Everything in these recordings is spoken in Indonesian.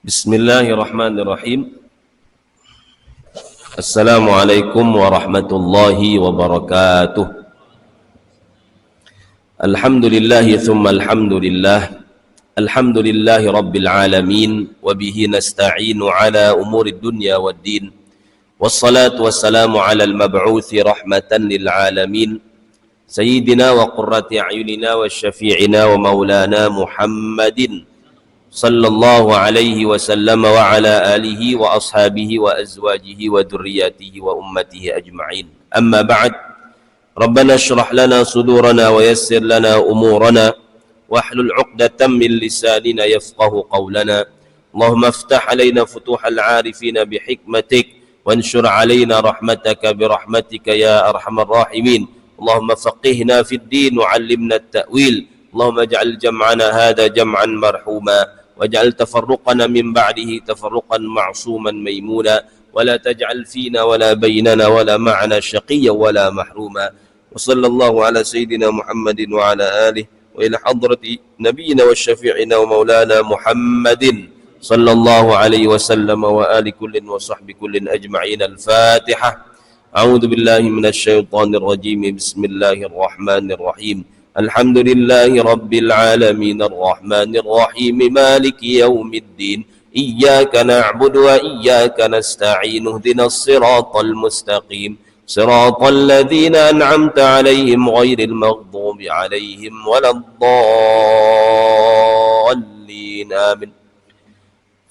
Bismillahirrahmanirrahim. Assalamualaikum warahmatullahi wabarakatuh. Alhamdulillahi thumma alhamdulillah. Alhamdulillahi rabbil alamin. Wabihi nasta'inu ala umuri dunya wad din. Wassalatu wassalamu ala al-mab'uthi rahmatan lil alamin. Sayyidina wa qurrati a'yunina wa syafi'ina wa maulana Muhammadin sallallahu alaihi wasallam wa ala alihi wa ashabihi wa azwajihi wa dhurriyyatihi wa ummatihi ajma'in. Amma ba'd. Rabbana shrah lana sudurana wa yassir lana umurana wahlul 'uqdatam min lisanina yafqahu qawlana. Allahumma iftah alaina futuhal 'arifina bihikmatik wanshur alaina rahmataka birahmatika ya arhamar rahimin. Allahumma faqihna fid din wa 'allimna at-ta'wil. Allahumma ij'al jam'ana hadha jam'an marhuma waj'al tafarruqana min ba'dihi tafarruqan ma'suman maimuna wala taj'al fina wala bainana wala ma'ana syaqiyyan wala mahruma. Wa sallallahu ala sayyidina Muhammadin wa ala alihi wa ila hadrati nabiyyina wa syafi'ina wa maulana Muhammadin sallallahu alaihi wasallam wa ali kullin wa sahbi kullin ajma'in. Al-Fatihah. A'udzu billahi minasy syaithanir rajim. Bismillahirrahmanirrahim. Alhamdulillahi rabbil alamin arrahmanir rahim maliki yaumiddin iyyaka na'budu wa iyyaka nasta'in ihdinas siratal mustaqim siratal ladzina an'amta 'alaihim ghairil maghdubi 'alaihim waladdallin. Amin.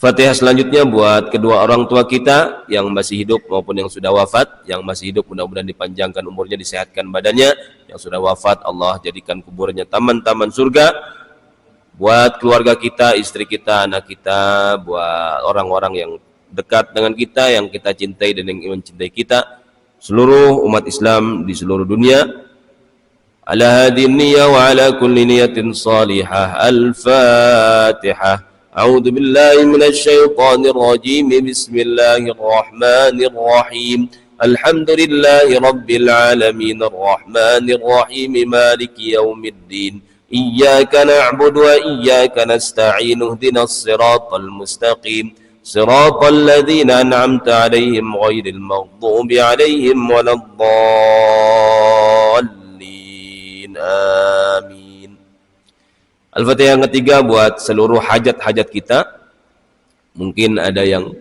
Fatihah selanjutnya buat kedua orang tua kita yang masih hidup maupun yang sudah wafat. Yang masih hidup mudah-mudahan dipanjangkan umurnya, disehatkan badannya. Yang sudah wafat Allah jadikan kuburnya taman-taman surga. Buat keluarga kita, istri kita, anak kita, buat orang-orang yang dekat dengan kita, yang kita cintai dan yang mencintai kita, seluruh umat Islam di seluruh dunia. Ala hadin niyya wa ala kulli niyatin salihah. Al-Fatihah. A'udzu billahi minasy syaithanir rajim. Bismillahirrahmanirrahim. Alhamdulillahi rabbil alamin arrahmanir rahim maliki yaumiddin iyyaka na'budu wa iyyaka nasta'in ihdinas siratal mustaqim siratal ladzina an'amta 'alaihim ghairil maghdubi 'alaihim waladdallin. Amin. Al-Fatihah yang ketiga buat seluruh hajat-hajat kita. Mungkin ada yang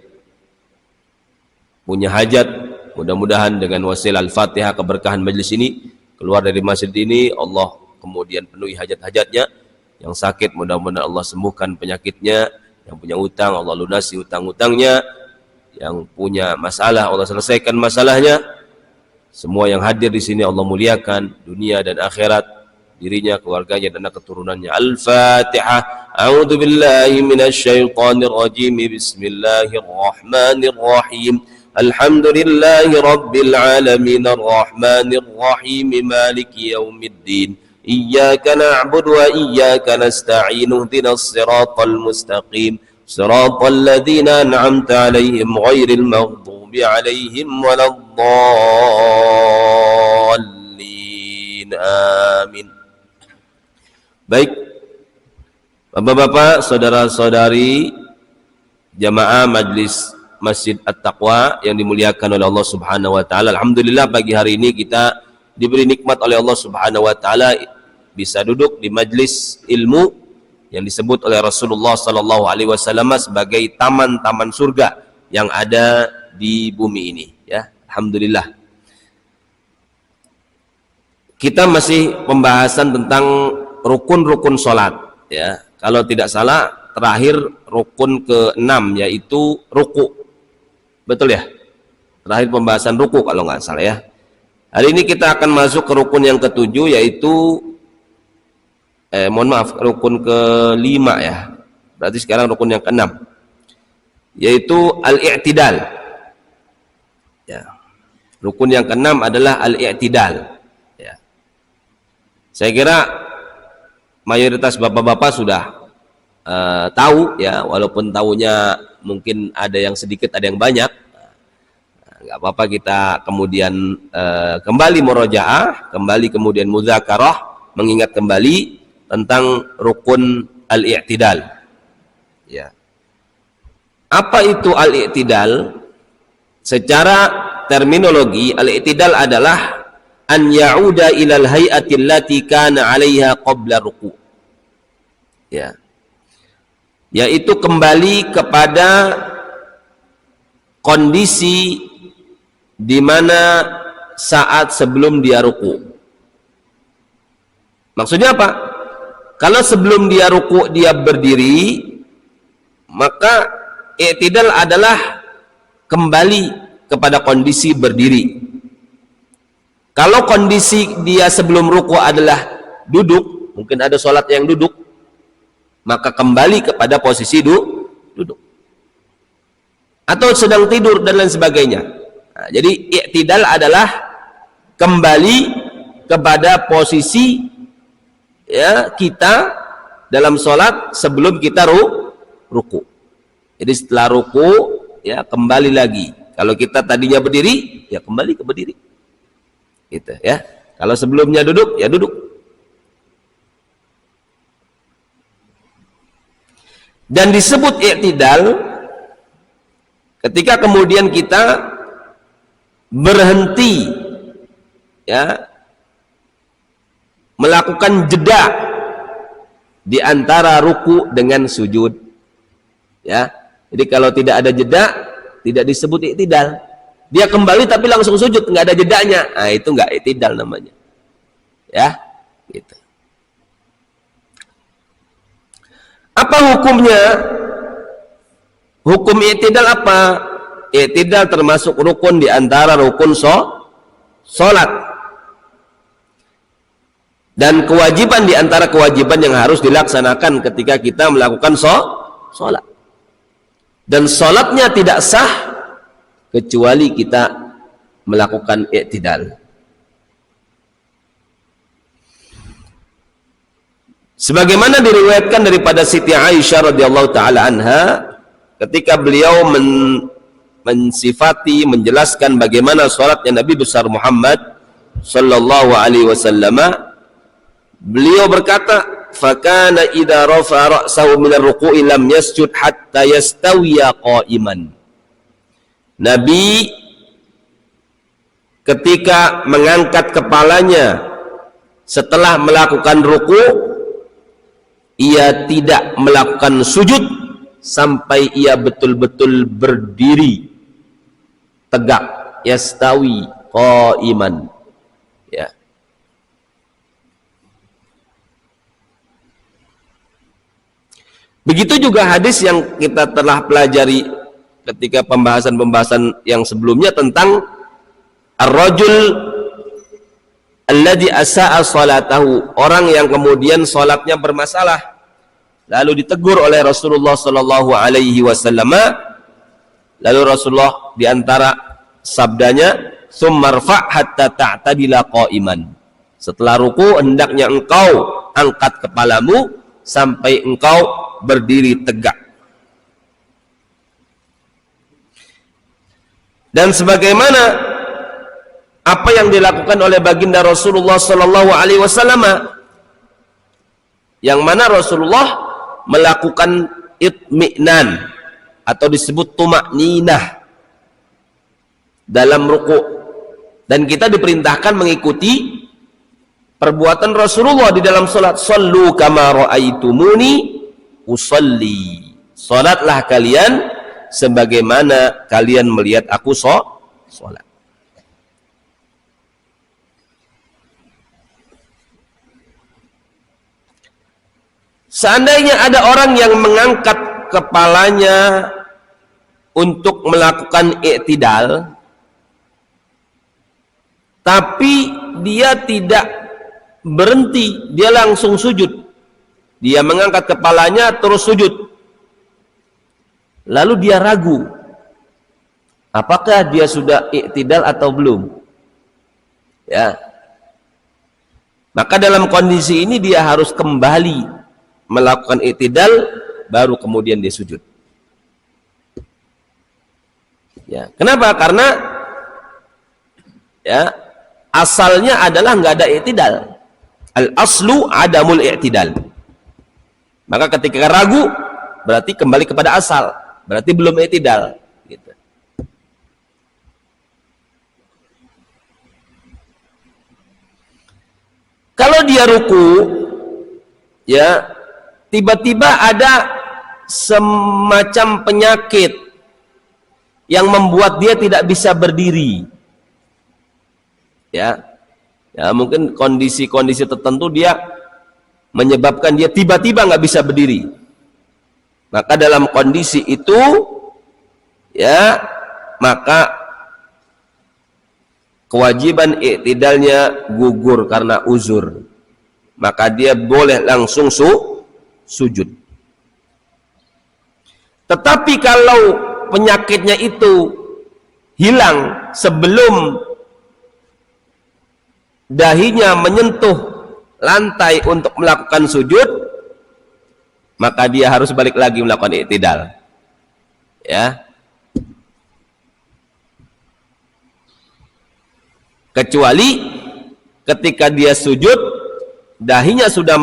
punya hajat, mudah-mudahan dengan wasilah Al-Fatihah keberkahan majelis ini, keluar dari masjid ini, Allah kemudian penuhi hajat-hajatnya. Yang sakit mudah-mudahan Allah sembuhkan penyakitnya, yang punya utang Allah lunasi utang-utangnya, yang punya masalah Allah selesaikan masalahnya. Semua yang hadir di sini Allah muliakan dunia dan akhirat, dirinya, keluarganya dan keturunannya. Al-Fatihah. A'udzu billahi minasy syaithanir rajim. Bismillahirrahmanirrahim. Alhamdulillahi rabbil alamin arrahmanir rahim maliki yaumiddin iyyaka na'budu wa iyyaka nasta'in ihdinas siratal mustaqim siratal ladzina an'amta 'alaihim ghairil maghdubi 'alaihim waladdallin. Amin. Baik, Bapak-bapak, saudara-saudari jamaah Majlis Masjid At-Taqwa yang dimuliakan oleh Allah Subhanahu wa taala. Alhamdulillah pagi hari ini kita diberi nikmat oleh Allah Subhanahu wa taala bisa duduk di majlis ilmu yang disebut oleh Rasulullah sallallahu alaihi wasallam sebagai taman-taman surga yang ada di bumi ini, ya. Alhamdulillah. Kita masih pembahasan tentang rukun-rukun sholat, ya. Kalau tidak salah terakhir rukun ke-6 yaitu ruku, betul ya? Terakhir pembahasan ruku kalau nggak salah, ya. Hari ini kita akan masuk ke rukun yang ke-7 yaitu rukun ke-5, ya. Berarti sekarang rukun yang ke-6 yaitu al-i'tidal, ya. Rukun yang ke-6 adalah al-i'tidal, ya. Saya kira mayoritas bapak-bapak sudah tahu, ya, walaupun tahunya mungkin ada yang sedikit ada yang banyak. Nggak apa-apa kita kemudian kembali murojaah, kembali kemudian mudzakarah, mengingat kembali tentang rukun al-i'tidal, ya. Apa itu al-i'tidal? Secara terminologi, al-i'tidal adalah an ya'uda ilal hay'ati allati kana 'alaiha qabla ruku'. Ya. Yaitu kembali kepada kondisi di mana saat sebelum dia ruku'. Maksudnya apa? Kalau sebelum dia ruku' dia berdiri, maka i'tidal adalah kembali kepada kondisi berdiri. Kalau kondisi dia sebelum ruku' adalah duduk, mungkin ada sholat yang duduk, maka kembali kepada posisi duduk. Atau sedang tidur dan lain sebagainya. Nah, jadi i'tidal adalah kembali kepada posisi ya kita dalam sholat sebelum kita ruku'. Jadi setelah ruku ya kembali lagi. Kalau kita tadinya berdiri ya kembali ke berdiri. Gitu ya. Kalau sebelumnya duduk ya duduk. Dan disebut i'tidal ketika kemudian kita berhenti ya melakukan jeda di antara ruku dengan sujud. Ya. Jadi kalau tidak ada jeda, tidak disebut i'tidal. Dia kembali tapi langsung sujud, nggak ada jedanya. Nah, itu nggak i'tidal namanya. Ya, gitu. Apa hukumnya? Hukum i'tidal apa? I'tidal termasuk rukun di antara rukun sholat. Dan kewajiban di antara kewajiban yang harus dilaksanakan ketika kita melakukan sholat. Dan sholatnya tidak sah kecuali kita melakukan i'tidal. Sebagaimana diriwayatkan daripada Siti Aisyah radhiyallahu taala anha ketika beliau mensifati, menjelaskan bagaimana sholatnya Nabi besar Muhammad sallallahu alaihi wasallam, beliau berkata, fakana idza rafa'a ra'sahu min ar-ruku'i lam yasjud hatta yastawiya qa'iman. Nabi ketika mengangkat kepalanya setelah melakukan ruku', ia tidak melakukan sujud sampai ia betul-betul berdiri tegak, yastawi qa'iman. Ya. Begitu juga hadis yang kita telah pelajari ketika pembahasan-pembahasan yang sebelumnya tentang ar-rajul alladhi asa'a salatahu, orang yang kemudian salatnya bermasalah lalu ditegur oleh Rasulullah sallallahu alaihi wasallam. Lalu Rasulullah diantara sabdanya, "Tsummarfa' hatta ta'tadila qa'iman." Setelah ruku hendaknya engkau angkat kepalamu sampai engkau berdiri tegak. Dan sebagaimana apa yang dilakukan oleh baginda Rasulullah sallallahu alaihi wasallam, yang mana Rasulullah melakukan itmi'nan atau disebut tuma'ninah dalam ruku', dan kita diperintahkan mengikuti perbuatan Rasulullah di dalam salat. Shallu kama ra'aitumuni usalli, salatlah kalian sebagaimana kalian melihat aku salat. Seandainya ada orang yang mengangkat kepalanya untuk melakukan i'tidal, tapi dia tidak berhenti, dia langsung sujud. Dia mengangkat kepalanya terus sujud. Lalu dia ragu, apakah dia sudah i'tidal atau belum? Ya. Maka dalam kondisi ini dia harus kembali melakukan i'tidal, baru kemudian dia sujud. Ya. Kenapa? Karena ya asalnya adalah nggak ada i'tidal. Al-aslu adamul i'tidal. Maka ketika ragu berarti kembali kepada asal, berarti belum i'tidal gitu. Kalau dia ruku, ya, tiba-tiba ada semacam penyakit yang membuat dia tidak bisa berdiri, ya, mungkin kondisi-kondisi tertentu dia menyebabkan dia tiba-tiba nggak bisa berdiri. Maka dalam kondisi itu, ya, maka kewajiban i'tidalnya gugur karena uzur, maka dia boleh langsung sujud. Tetapi kalau penyakitnya itu hilang sebelum dahinya menyentuh lantai untuk melakukan sujud, maka dia harus balik lagi melakukan i'tidal, ya. Kecuali ketika dia sujud dahinya sudah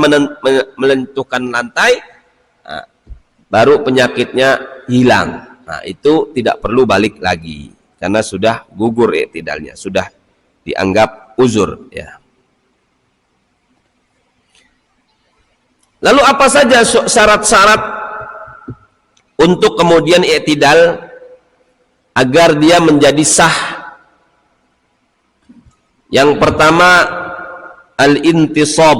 menentukan lantai, nah, baru penyakitnya hilang. Nah, itu tidak perlu balik lagi karena sudah gugur i'tidalnya, sudah dianggap uzur, ya. Lalu apa saja syarat-syarat untuk kemudian i'tidal agar dia menjadi sah? Yang pertama, al-intisab,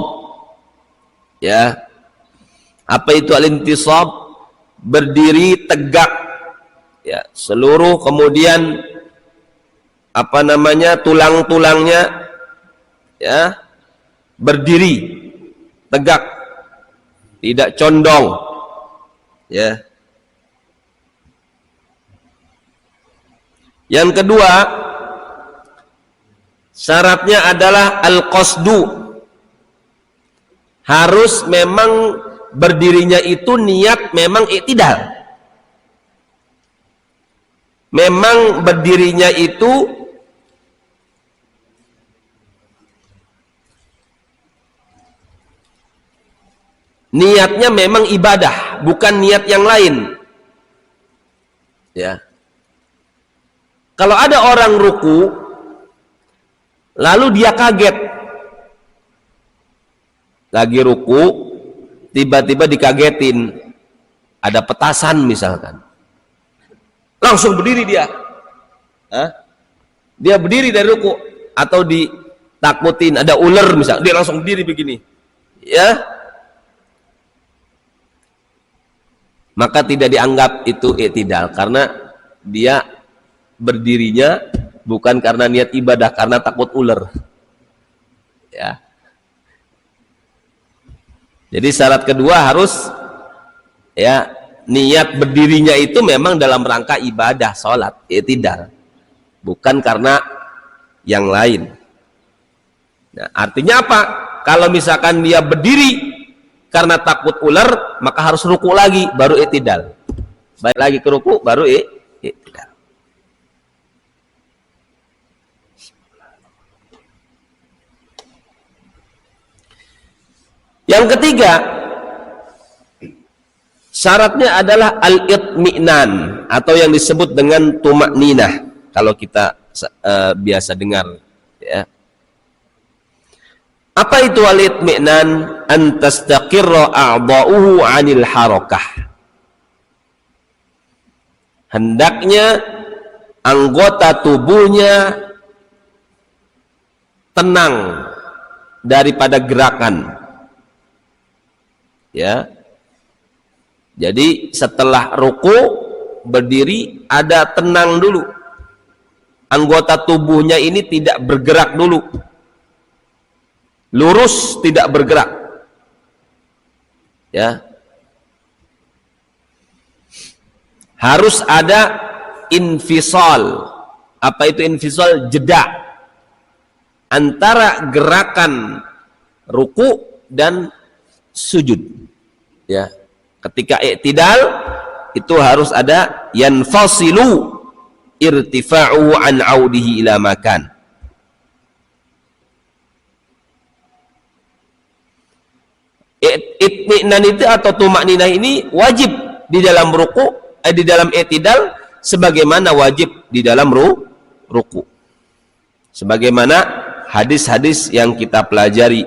ya. Apa itu al-intisab? Berdiri tegak, ya, seluruh kemudian apa namanya tulang-tulangnya, ya, berdiri tegak, tidak condong, ya. Yang kedua, syaratnya adalah al-qasdu, harus memang berdirinya itu niat memang i'tidal, memang berdirinya itu niatnya memang ibadah, bukan niat yang lain, ya. Kalau ada orang ruku lalu dia kaget, lagi ruku tiba-tiba dikagetin ada petasan misalkan, langsung berdiri dia, dia berdiri dari ruku, atau ditakutin ada ular misalkan, dia langsung berdiri begini, ya, maka tidak dianggap itu i'tidal karena dia berdirinya bukan karena niat ibadah, karena takut ular, ya. Jadi syarat kedua harus, ya, niat berdirinya itu memang dalam rangka ibadah, sholat, i'tidal, bukan karena yang lain. Nah, artinya apa? Kalau misalkan dia berdiri karena takut ular, maka harus ruku lagi baru i'tidal, balik lagi ke ruku baru i'tidal. Yang ketiga, syaratnya adalah al-itmi'nan, atau yang disebut dengan tumakninah kalau kita biasa dengar, ya. Apa itu al-itmi'nan? An tastaqirra a'dha'uhu 'anil harakah. Hendaknya anggota tubuhnya tenang daripada gerakan, ya. Jadi setelah ruku berdiri ada tenang dulu, anggota tubuhnya ini tidak bergerak dulu, lurus tidak bergerak, ya. Harus ada infisal. Apa itu infisal? Jeda antara gerakan ruku dan sujud, ya. Ketika i'tidal itu harus ada yanfasilu irtifa'u an 'audihi ila makan. Itmi'nan itu atau tumakninah ini wajib di dalam ruku, di dalam i'tidal sebagaimana wajib di dalam ruku. Sebagaimana hadis-hadis yang kita pelajari.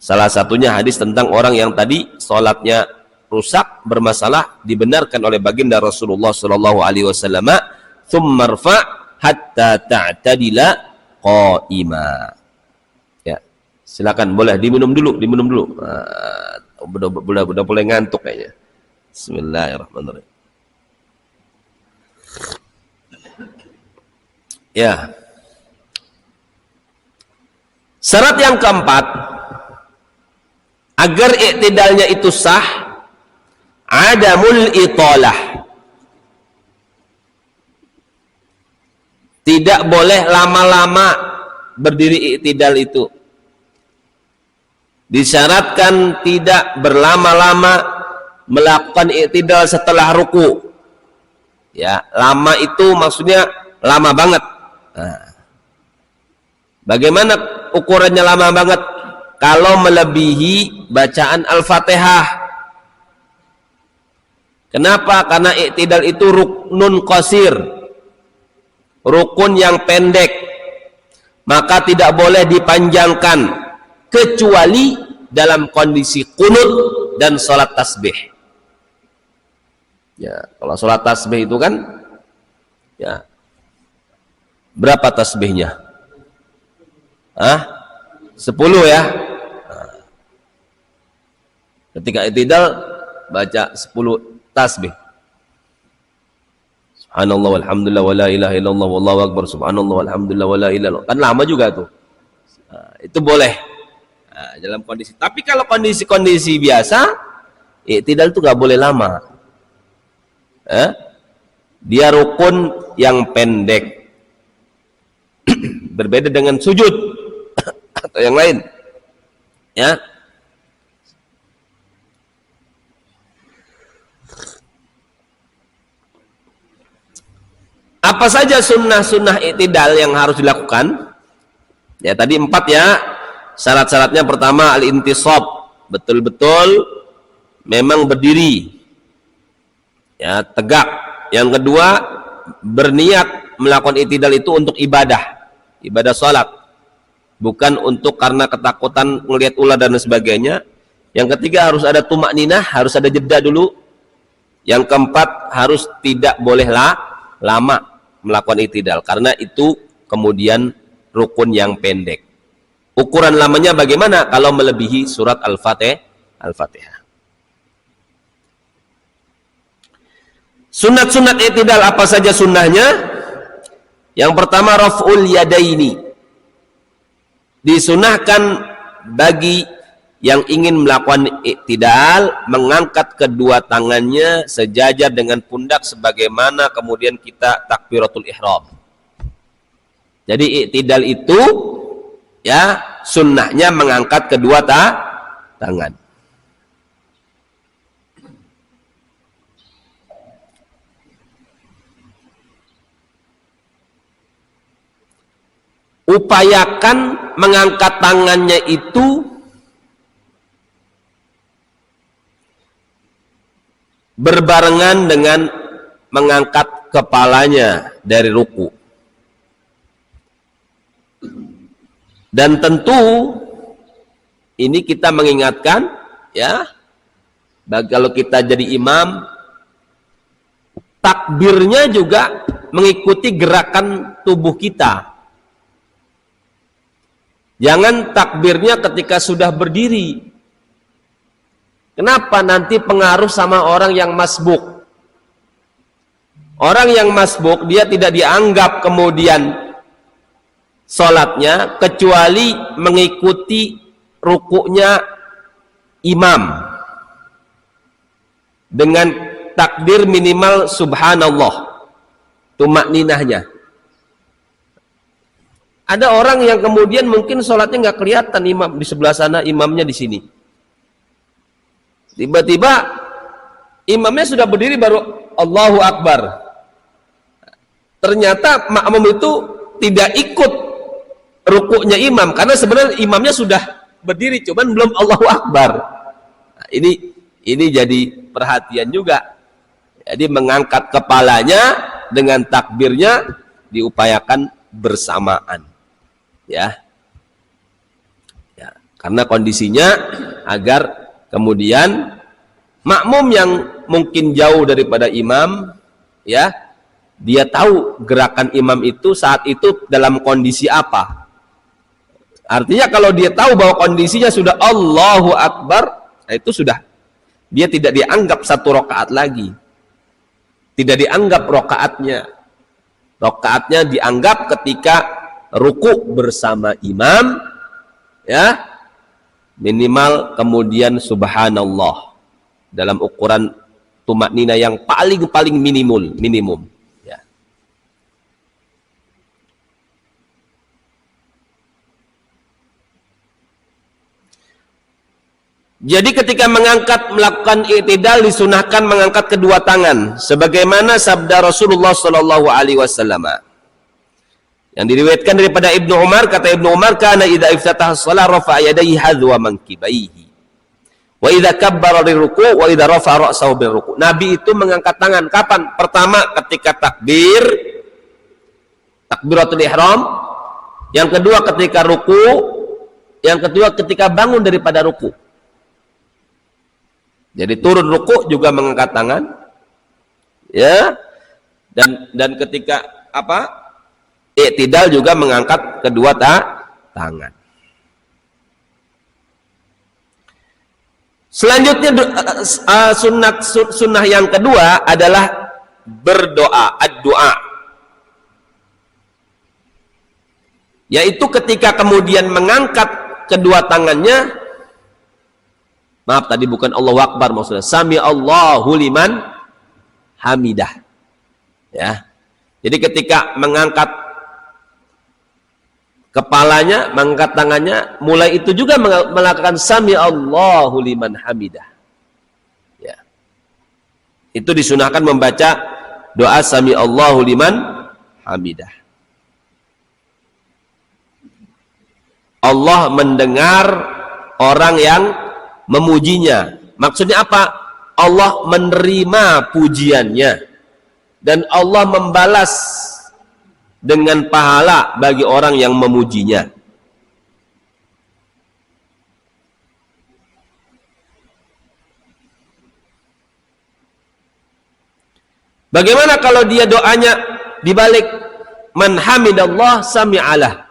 Salah satunya hadis tentang orang yang tadi sholatnya rusak, bermasalah, dibenarkan oleh baginda Rasulullah sallallahu alaihi wasallam, "Tsumma rfa' hatta ta'tadila qa'ima." Ya, silakan, boleh diminum dulu. Udah boleh ngantuk kayaknya. Bismillahirrahmanirrahim. Ya. Syarat yang keempat agar i'tidalnya itu sah, adamul italah. Tidak boleh lama-lama berdiri i'tidal itu. Disyaratkan tidak berlama-lama melakukan i'tidal setelah ruku. Ya, lama itu maksudnya lama banget. Nah, bagaimana ukurannya lama banget? Kalau melebihi bacaan Al-Fatihah. Kenapa? Karena i'tidal itu ruknun qasir, rukun yang pendek, maka tidak boleh dipanjangkan kecuali dalam kondisi qunut dan sholat tasbih. Ya, kalau sholat tasbih itu kan, ya, berapa tasbihnya? 10 ya. Ketika i'tidal baca 10 tasbih. Subhanallah walhamdulillah wala ilaha illallah wallahu akbar, subhanallah walhamdulillah wala ilaha illallah. Kan lama juga tuh. Itu boleh. Dalam kondisi. Tapi kalau kondisi-kondisi biasa, i'tidal itu nggak boleh lama. Dia rukun yang pendek. Berbeda dengan sujud atau yang lain. Ya. Apa saja sunnah-sunnah i'tidal yang harus dilakukan? Ya, tadi 4 ya. Syarat-syaratnya pertama al-intisab, betul-betul memang berdiri, ya, tegak. Yang kedua, berniat melakukan i'tidal itu untuk ibadah salat, bukan untuk karena ketakutan melihat ular dan sebagainya. Yang ketiga, harus ada tumakninah, harus ada jeda dulu. Yang keempat, harus tidak boleh lama melakukan i'tidal, karena itu kemudian rukun yang pendek. Ukuran lamanya bagaimana? Kalau melebihi surat Al-Fatihah. Sunat-sunat i'tidal apa saja sunnahnya? Yang pertama, raf'ul yadaini. Disunahkan bagi yang ingin melakukan i'tidal mengangkat kedua tangannya sejajar dengan pundak sebagaimana kemudian kita takbiratul ihram. Jadi i'tidal itu, ya, sunnahnya mengangkat kedua tangan. Upayakan mengangkat tangannya itu berbarengan dengan mengangkat kepalanya dari ruku. Dan tentu ini kita mengingatkan, ya, kalau kita jadi imam, takbirnya juga mengikuti gerakan tubuh kita. Jangan takbirnya ketika sudah berdiri. Kenapa? Nanti pengaruh sama orang yang masbuk. Orang yang masbuk, dia tidak dianggap kemudian sholatnya kecuali mengikuti rukuknya imam dengan takbir minimal subhanallah, tumakninahnya. Ada orang yang kemudian mungkin sholatnya nggak kelihatan, imam di sebelah sana, imamnya di sini. Tiba-tiba imamnya sudah berdiri baru Allahu Akbar. Ternyata makmum itu tidak ikut rukuknya imam karena sebenarnya imamnya sudah berdiri, cuman belum Allahu Akbar. Nah, ini jadi perhatian juga. Jadi mengangkat kepalanya dengan takbirnya diupayakan bersamaan. Ya. Ya, karena kondisinya agar kemudian makmum yang mungkin jauh daripada imam, ya, dia tahu gerakan imam itu saat itu dalam kondisi apa. Artinya kalau dia tahu bahwa kondisinya sudah Allahu Akbar, nah itu sudah, dia tidak dianggap satu rakaat lagi, tidak dianggap rakaatnya. Rakaatnya dianggap ketika ruku bersama imam, ya, minimal kemudian subhanallah dalam ukuran tumaknina yang paling minimum. Ya. Jadi ketika melakukan i'tidal disunahkan mengangkat kedua tangan sebagaimana sabda Rasulullah sallallahu alaihi wasallam. Yang diriwayatkan daripada Ibnu Umar, kata Ibnu Umar, kana idza iftataha shalah rafa'a yadayhi hadwa mankibaihi. Wa idza kabbara liruku' wa idza rafa'a ra'sahu birruku'. Nabi itu mengangkat tangan kapan? Pertama ketika takbiratul ihram, yang kedua ketika ruku, yang kedua ketika bangun daripada ruku. Jadi turun ruku juga mengangkat tangan, ya, dan ketika apa? I'tidal juga mengangkat kedua tangan. Selanjutnya sunnah yang kedua adalah berdoa, ad-du'a. Yaitu ketika kemudian mengangkat kedua tangannya, maaf tadi bukan Allahu Akbar maksudnya, sami Allahu liman hamidah. Ya. Jadi ketika mengangkat kepalanya, mengangkat tangannya, mulai itu juga melakukan sami Allahu liman hamidah. Ya. Itu disunahkan membaca doa sami Allahu liman hamidah. Allah mendengar orang yang memujinya. Maksudnya apa? Allah menerima pujiannya dan Allah membalas dengan pahala bagi orang yang memujinya. Bagaimana kalau dia doanya dibalik, man hamidallah sami'alah.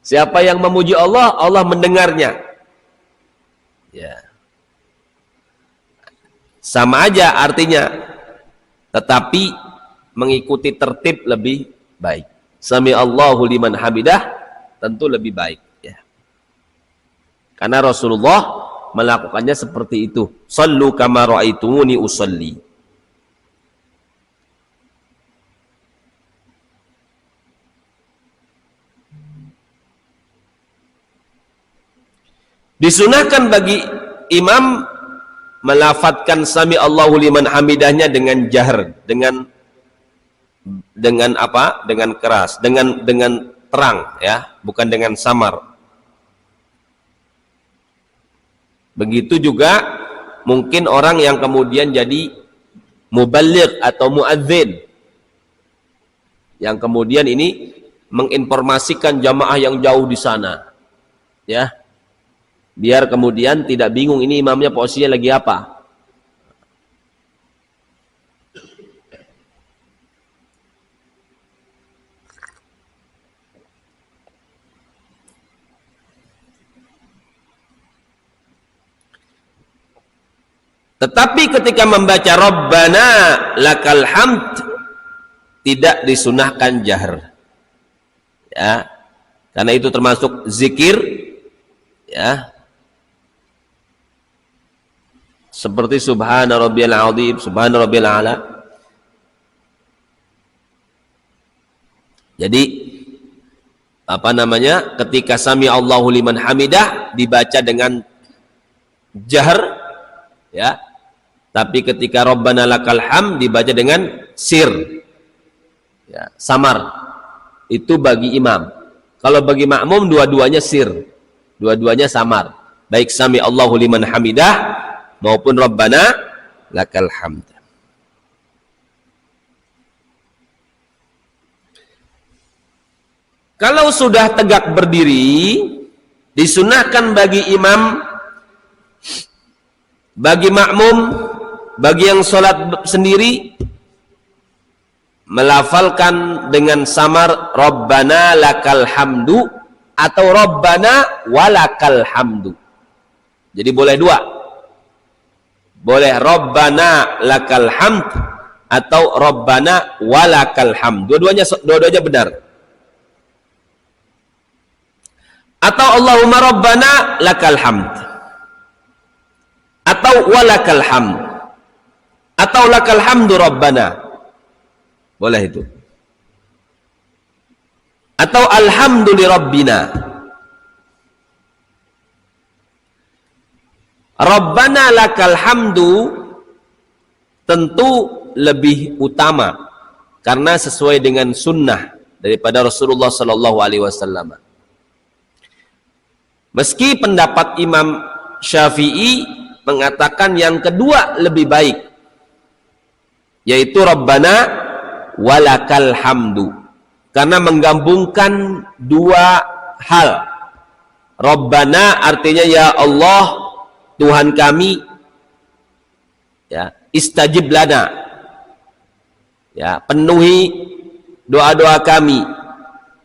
Siapa yang memuji Allah, Allah mendengarnya. Ya. Sama aja artinya, tetapi mengikuti tertib lebih baik. Sami Allahu liman hamidah tentu lebih baik, ya. Karena Rasulullah melakukannya seperti itu. Sallu kama ra'aitumuni usalli. Disunahkan bagi imam melafadzkan sami Allahu liman hamidahnya dengan jahar, dengan apa? Dengan keras, dengan terang, ya, bukan dengan samar. Begitu juga mungkin orang yang kemudian jadi muballigh atau muadzin, yang kemudian ini menginformasikan jamaah yang jauh di sana, ya, biar kemudian tidak bingung ini imamnya posisinya lagi apa. Tetapi ketika membaca Rabbana lakal hamd tidak disunahkan jahar, ya, karena itu termasuk zikir, ya, seperti subhana rabbiyal azim, subhana rabbiyal a'la. Jadi apa namanya, ketika sami Allahu liman hamidah dibaca dengan jahar, ya, tapi ketika Rabbana lakal hamd dibaca dengan sir, ya, samar. Itu bagi imam. Kalau bagi makmum dua-duanya sir, dua-duanya samar, baik sami Allahu liman hamidah maupun Rabbana lakal hamd. Kalau sudah tegak berdiri, disunahkan bagi imam, bagi makmum, bagi yang sholat sendiri, melafalkan dengan samar Rabbana lakal hamdu atau Rabbana walakal hamdu. Jadi boleh dua, boleh Rabbana lakal hamd atau Rabbana walakal hamd. Dua-duanya benar. Atau Allahumma Rabbana lakal hamd atau walakal hamd atau lakal hamdu Rabbana, boleh itu. Atau alhamdulillahirabbina. Rabbana lakal hamdu tentu lebih utama karena sesuai dengan sunnah daripada Rasulullah sallallahu alaihi wasallam. Meski pendapat Imam Syafi'i mengatakan yang kedua lebih baik, yaitu Rabbana walakal hamdu, karena menggabungkan dua hal. Rabbana artinya ya Allah Tuhan kami, ya, istajib lana, ya, penuhi doa-doa kami.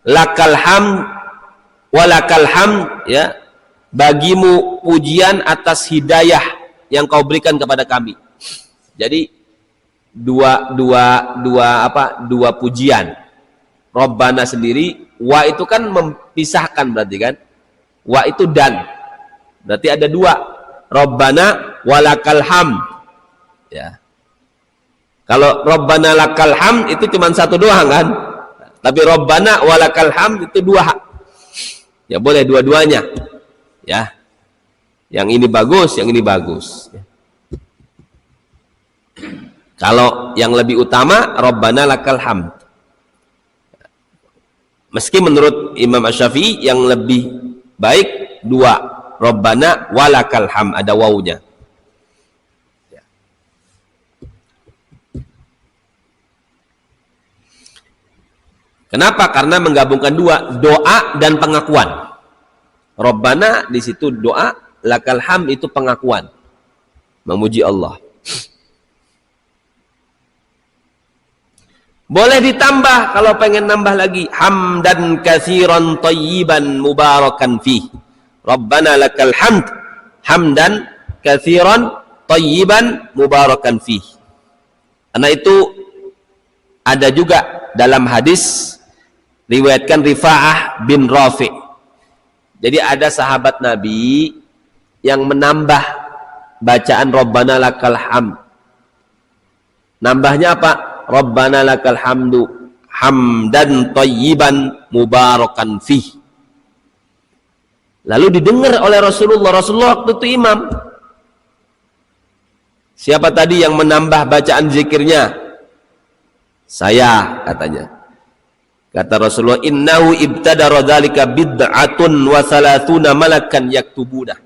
Lakal hamd walakal hamd, ya, bagimu pujian atas hidayah yang kau berikan kepada kami. Jadi dua pujian. Rabbana sendiri, wa itu kan memisahkan berarti kan, wa itu dan, berarti ada dua. Rabbana walakal hamd, ya. Kalau Rabbana lakal hamd itu cuma satu doang kan, tapi Rabbana walakal hamd itu dua. Ya boleh dua-duanya, ya. Yang ini bagus, yang ini bagus, ya. Kalau yang lebih utama Rabbana lakal hamd. Meski menurut Imam Asy-Syafi'i yang lebih baik dua, Rabbana walakal hamd, ada wawunya. Ya. Kenapa? Karena menggabungkan dua, doa dan pengakuan. Rabbana di situ doa, lakal hamd itu pengakuan, memuji Allah. Boleh ditambah kalau pengen nambah lagi, hamdan katsiran thayyiban mubarakan fih. Rabbana lakal hamd hamdan katsiran thayyiban mubarakan fih. Karena itu ada juga dalam hadis riwayatkan Rifa'ah bin Rafi'. Jadi ada sahabat Nabi yang menambah bacaan Rabbana lakal hamd. Nambahnya apa? Rabbana lakal hamdu hamdan thayyiban mubarakan fih. Lalu didengar oleh Rasulullah. Rasulullah waktu itu imam. Siapa tadi yang menambah bacaan zikirnya? Saya, katanya. Kata Rasulullah, innahu ibtadara dzalika bid'atun wa thalathuna malakan yaktubuna.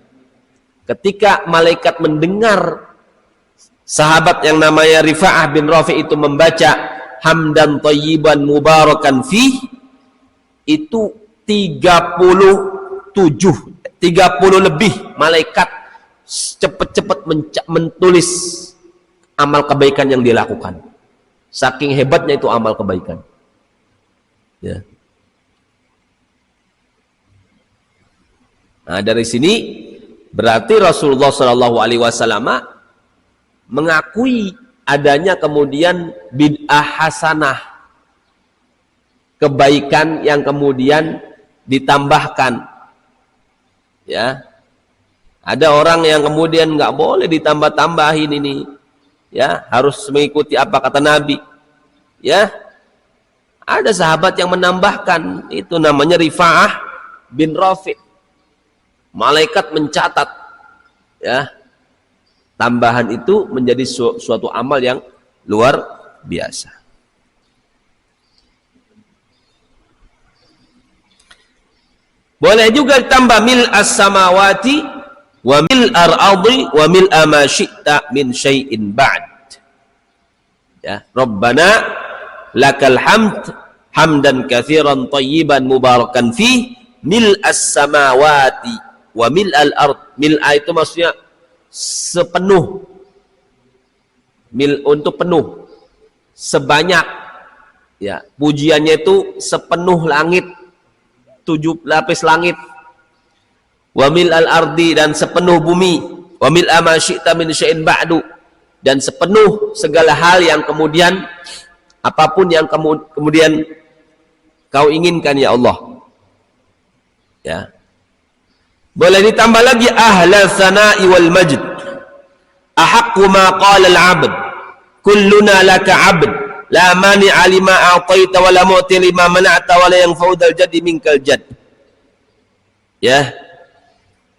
Ketika malaikat mendengar sahabat yang namanya Rifa'ah bin Rafi' itu membaca hamdan thayyiban mubarakan fih, itu 30 lebih malaikat cepat-cepat menulis amal kebaikan yang dia lakukan. Saking hebatnya itu amal kebaikan, ya. Nah, dari sini berarti Rasulullah SAW mengakui adanya kemudian bid'ah hasanah, kebaikan yang kemudian ditambahkan, ya. Ada orang yang kemudian nggak boleh ditambah-tambahin ini, ya, harus mengikuti apa kata Nabi, ya. Ada sahabat yang menambahkan, itu namanya Rifa'ah bin Rafi'. Malaikat mencatat, ya, tambahan itu menjadi suatu amal yang luar biasa. Boleh juga ditambah mil as-samawati wa mil ar-ardi wa mil ma syi'ta min syai'in ba'd. Ya, Rabbana lakal hamd hamdan katsiran thayyiban mubarakan fi mil'as samawati wa mil'al ard. Mil'a itu maksudnya sepenuh, untuk penuh, sebanyak, ya, pujiannya itu sepenuh langit, 7 lapis langit, wa mil'al ardi, dan sepenuh bumi, wa mil'a ma syi'ta min syai'in ba'du, dan sepenuh segala hal yang kemudian, apapun yang kemudian kau inginkan ya Allah. Ya. Boleh ditambah lagi ahla sana'i wal majd, ahaqqu ma qala al-'abd, kulluna laka 'abd, la mani'a lima a'taita wa la mu'ti lima mana'ta wa la yanfa'u dzal jaddi minkal jadd. Ya.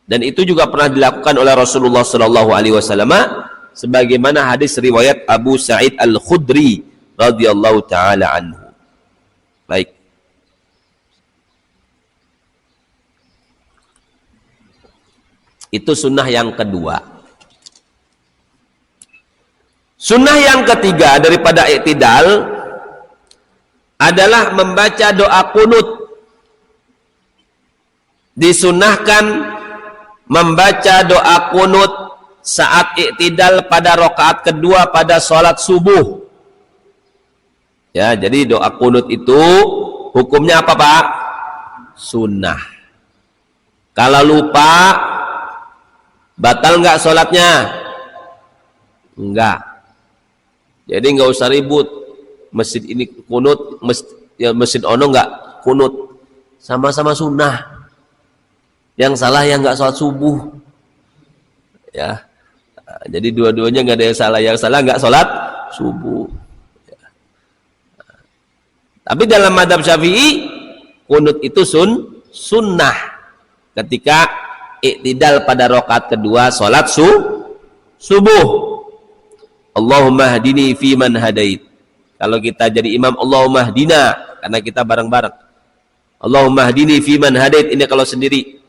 Dan itu juga pernah dilakukan oleh Rasulullah sallallahu alaihi wasallam sebagaimana hadis riwayat Abu Sa'id Al-Khudri radhiyallahu taala anhu. Baik. Itu sunnah yang kedua. Sunnah yang ketiga daripada i'tidal adalah membaca doa kunut. Disunnahkan membaca doa kunut saat i'tidal pada rakaat kedua pada sholat subuh. Ya, jadi doa kunut itu hukumnya apa, Pak? Sunnah. Kalau lupa, batal nggak sholatnya? Enggak. Jadi nggak usah ribut. Masjid ini kunut, masjid ono nggak kunut. Sama-sama sunnah. Yang salah yang nggak sholat subuh. Ya. Jadi dua-duanya nggak ada yang salah. Yang salah nggak sholat subuh. Ya. Tapi dalam mazhab Syafi'i, kunut itu sunnah. Ketika i'tidal pada rakaat kedua salat subuh. Allahumma hadini fi man hadait. Kalau kita jadi imam, Allahumma hadina, karena kita bareng-bareng. Allahumma hadini fi man hadait, ini kalau sendiri.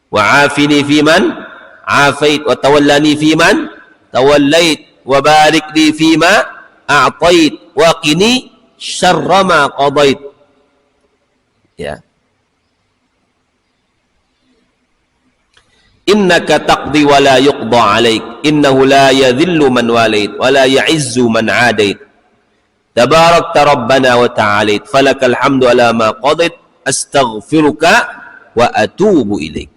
Wa afini fi man afait, wa tawallani fi man tawallait, wa barik li fi ma a'tait, wa qini syarra ma qadait. Ya. Innaka taqdi wa la yuqda 'alaik, innahu la yadhillu man walait wa la ya'izzu man 'adait, tabarakta rabbana wa ta'alait, falakal hamdu ala ma qadait, astaghfiruka wa atubu ilaik.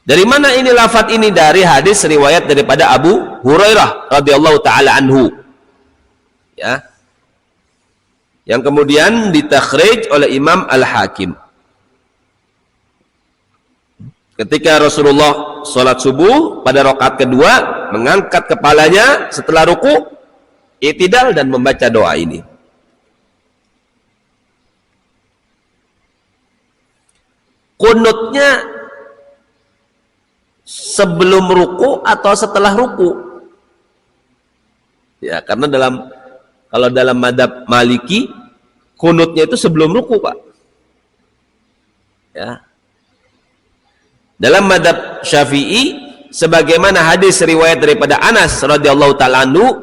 Dari mana ini lafaz ini? Dari hadis riwayat daripada Abu Hurairah radhiyallahu taala anhu. Ya. Yang kemudian ditakhrij oleh Imam Al-Hakim. Ketika Rasulullah sholat subuh pada rakaat kedua, mengangkat kepalanya setelah ruku, i'tidal, dan membaca doa ini. Kunutnya sebelum ruku atau setelah ruku? Ya, karena kalau dalam mazhab Maliki, kunutnya itu sebelum ruku, Pak. Ya. Dalam mazhab Syafi'i, sebagaimana hadis riwayat daripada Anas radhiyallahu ta'ala anhu,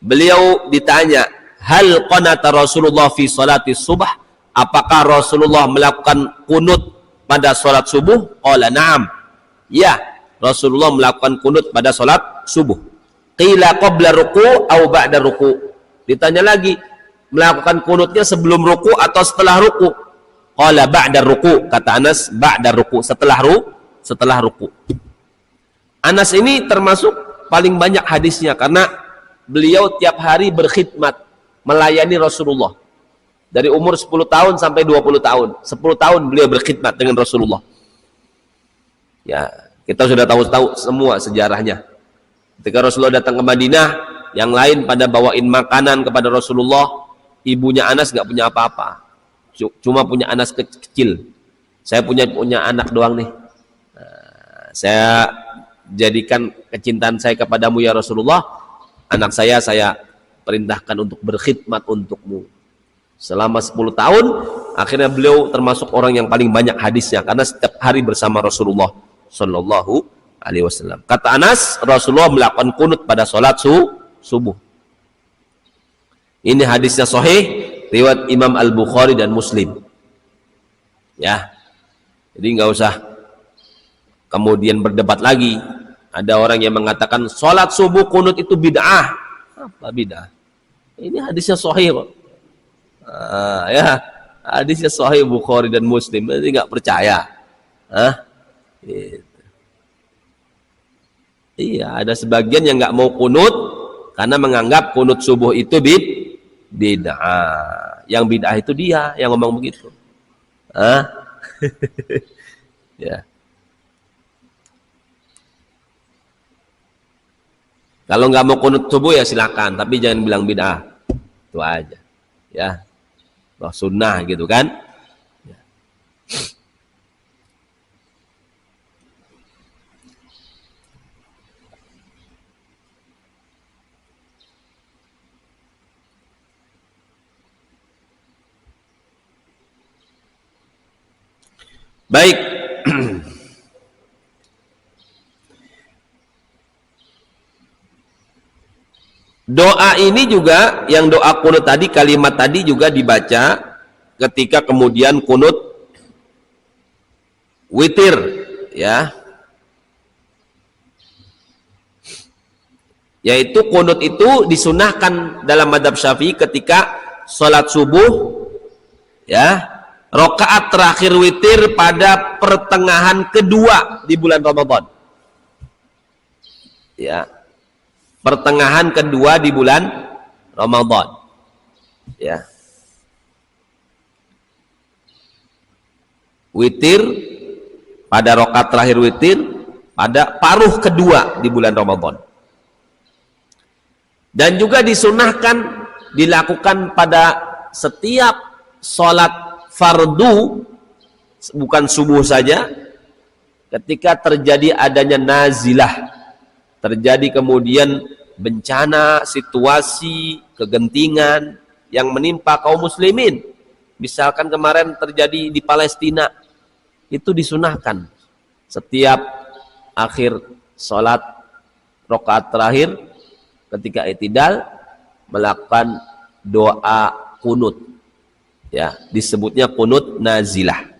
beliau ditanya, hal qanata Rasulullah fi salati subh? Apakah Rasulullah melakukan kunut pada salat subuh? Qala na'am. Ya, Rasulullah melakukan kunut pada salat subuh. Qila qabla ruku' au ba'da ruku'. Ditanya lagi, melakukan kunutnya sebelum ruku atau setelah ruku? Qala ba'da ruku, kata Anas, ba'da ruku, setelah ruku. Anas ini termasuk paling banyak hadisnya karena beliau tiap hari berkhidmat melayani Rasulullah. Dari umur 10 tahun sampai 20 tahun. 10 tahun beliau berkhidmat dengan Rasulullah. Ya, kita sudah tahu semua sejarahnya. Ketika Rasulullah datang ke Madinah, yang lain pada bawain makanan kepada Rasulullah, ibunya Anas nggak punya apa-apa, cuma punya anak kecil. Saya punya anak doang nih. Nah, saya jadikan kecintaan saya kepadamu ya Rasulullah, anak saya perintahkan untuk berkhidmat untukmu selama 10 tahun. Akhirnya beliau termasuk orang yang paling banyak hadisnya karena setiap hari bersama Rasulullah Shallallahu Alaihi Wasallam. Kata Anas, Rasulullah melakukan kunut pada sholat subuh. Ini hadisnya sahih, riwayat Imam Al-Bukhari dan Muslim. Ya. Jadi nggak usah kemudian berdebat lagi. Ada orang yang mengatakan sholat subuh kunut itu bid'ah. Apa bid'ah? Ini hadisnya sahih kok. Ya, hadisnya sahih Bukhari dan Muslim. Jadi nggak percaya. Gitu. Iya, ada sebagian yang nggak mau kunut karena menganggap kunut subuh itu bid'ah. Yang bid'ah itu dia yang ngomong begitu. Ya. Kalau nggak mau kunut subuh ya silakan, tapi jangan bilang bid'ah. Itu aja. Ya. Sunnah gitu kan. Ya. Baik. Doa ini juga, yang doa kunut tadi, kalimat tadi juga dibaca ketika kemudian kunut witir, ya. Yaitu kunut itu disunahkan dalam mazhab Syafi'i ketika sholat subuh, ya, rakaat terakhir witir pada pertengahan kedua di bulan Ramadan. Ya. Pertengahan kedua di bulan Ramadan. Ya. Witir pada rakaat terakhir witir pada paruh kedua di bulan Ramadan. Dan juga disunahkan dilakukan pada setiap sholat fardu, bukan subuh saja, ketika terjadi adanya nazilah, terjadi kemudian bencana, situasi, kegentingan yang menimpa kaum muslimin. Misalkan kemarin terjadi di Palestina, itu disunahkan setiap akhir sholat rakaat terakhir ketika i'tidal melakukan doa kunut, ya, disebutnya kunut nazilah.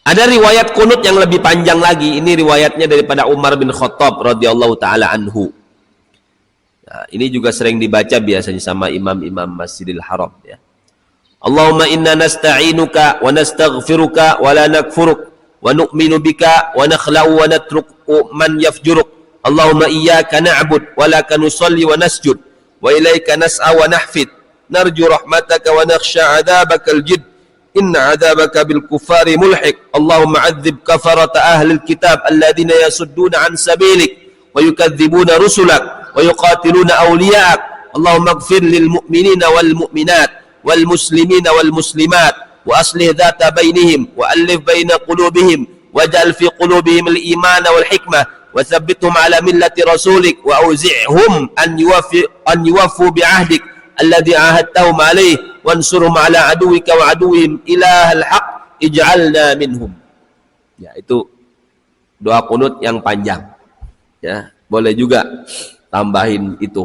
Ada riwayat kunut yang lebih panjang lagi. Ini riwayatnya daripada Umar bin Khattab radhiyallahu taala anhu. Nah, ini juga sering dibaca biasanya sama imam-imam Masjidil Haram, ya. Allahumma inna nasta'inuka wa nastaghfiruka wa la nakfuruk wa nu'minu bika wa nakhla'u wa natruku man yafjuruk. Allahumma iyyaka na'bud wa laka nusalli wa nasjud wa ilaika nas'a wa nahfid narju rahmataka wa nakhsha 'adzabakal jidd inna 'adzabaka bil kufari mulhiq. Allahumma 'adzib kafarata ahlil kitab alladziina yasudduna 'an sabilik wa yukadzibuna rusulak wa yuqatiluna awliya'ak. Allahumma ighfir lil mu'minina wal mu'minat wal muslimina wal muslimat wa aslih dhata bainihim wa alif baina qulubihim waj'al fi qulubihim al iman wal hikmah wa thabbithum ala millati rasulik wa auzi'hum an yuwaffu bi ahdik alladhi ahadtahum alayhi wansurhum ala aduwika wa aduwihim ilahal haq ij'alna minhum. Ya, itu doa kunut yang panjang. Ya, boleh juga tambahin itu,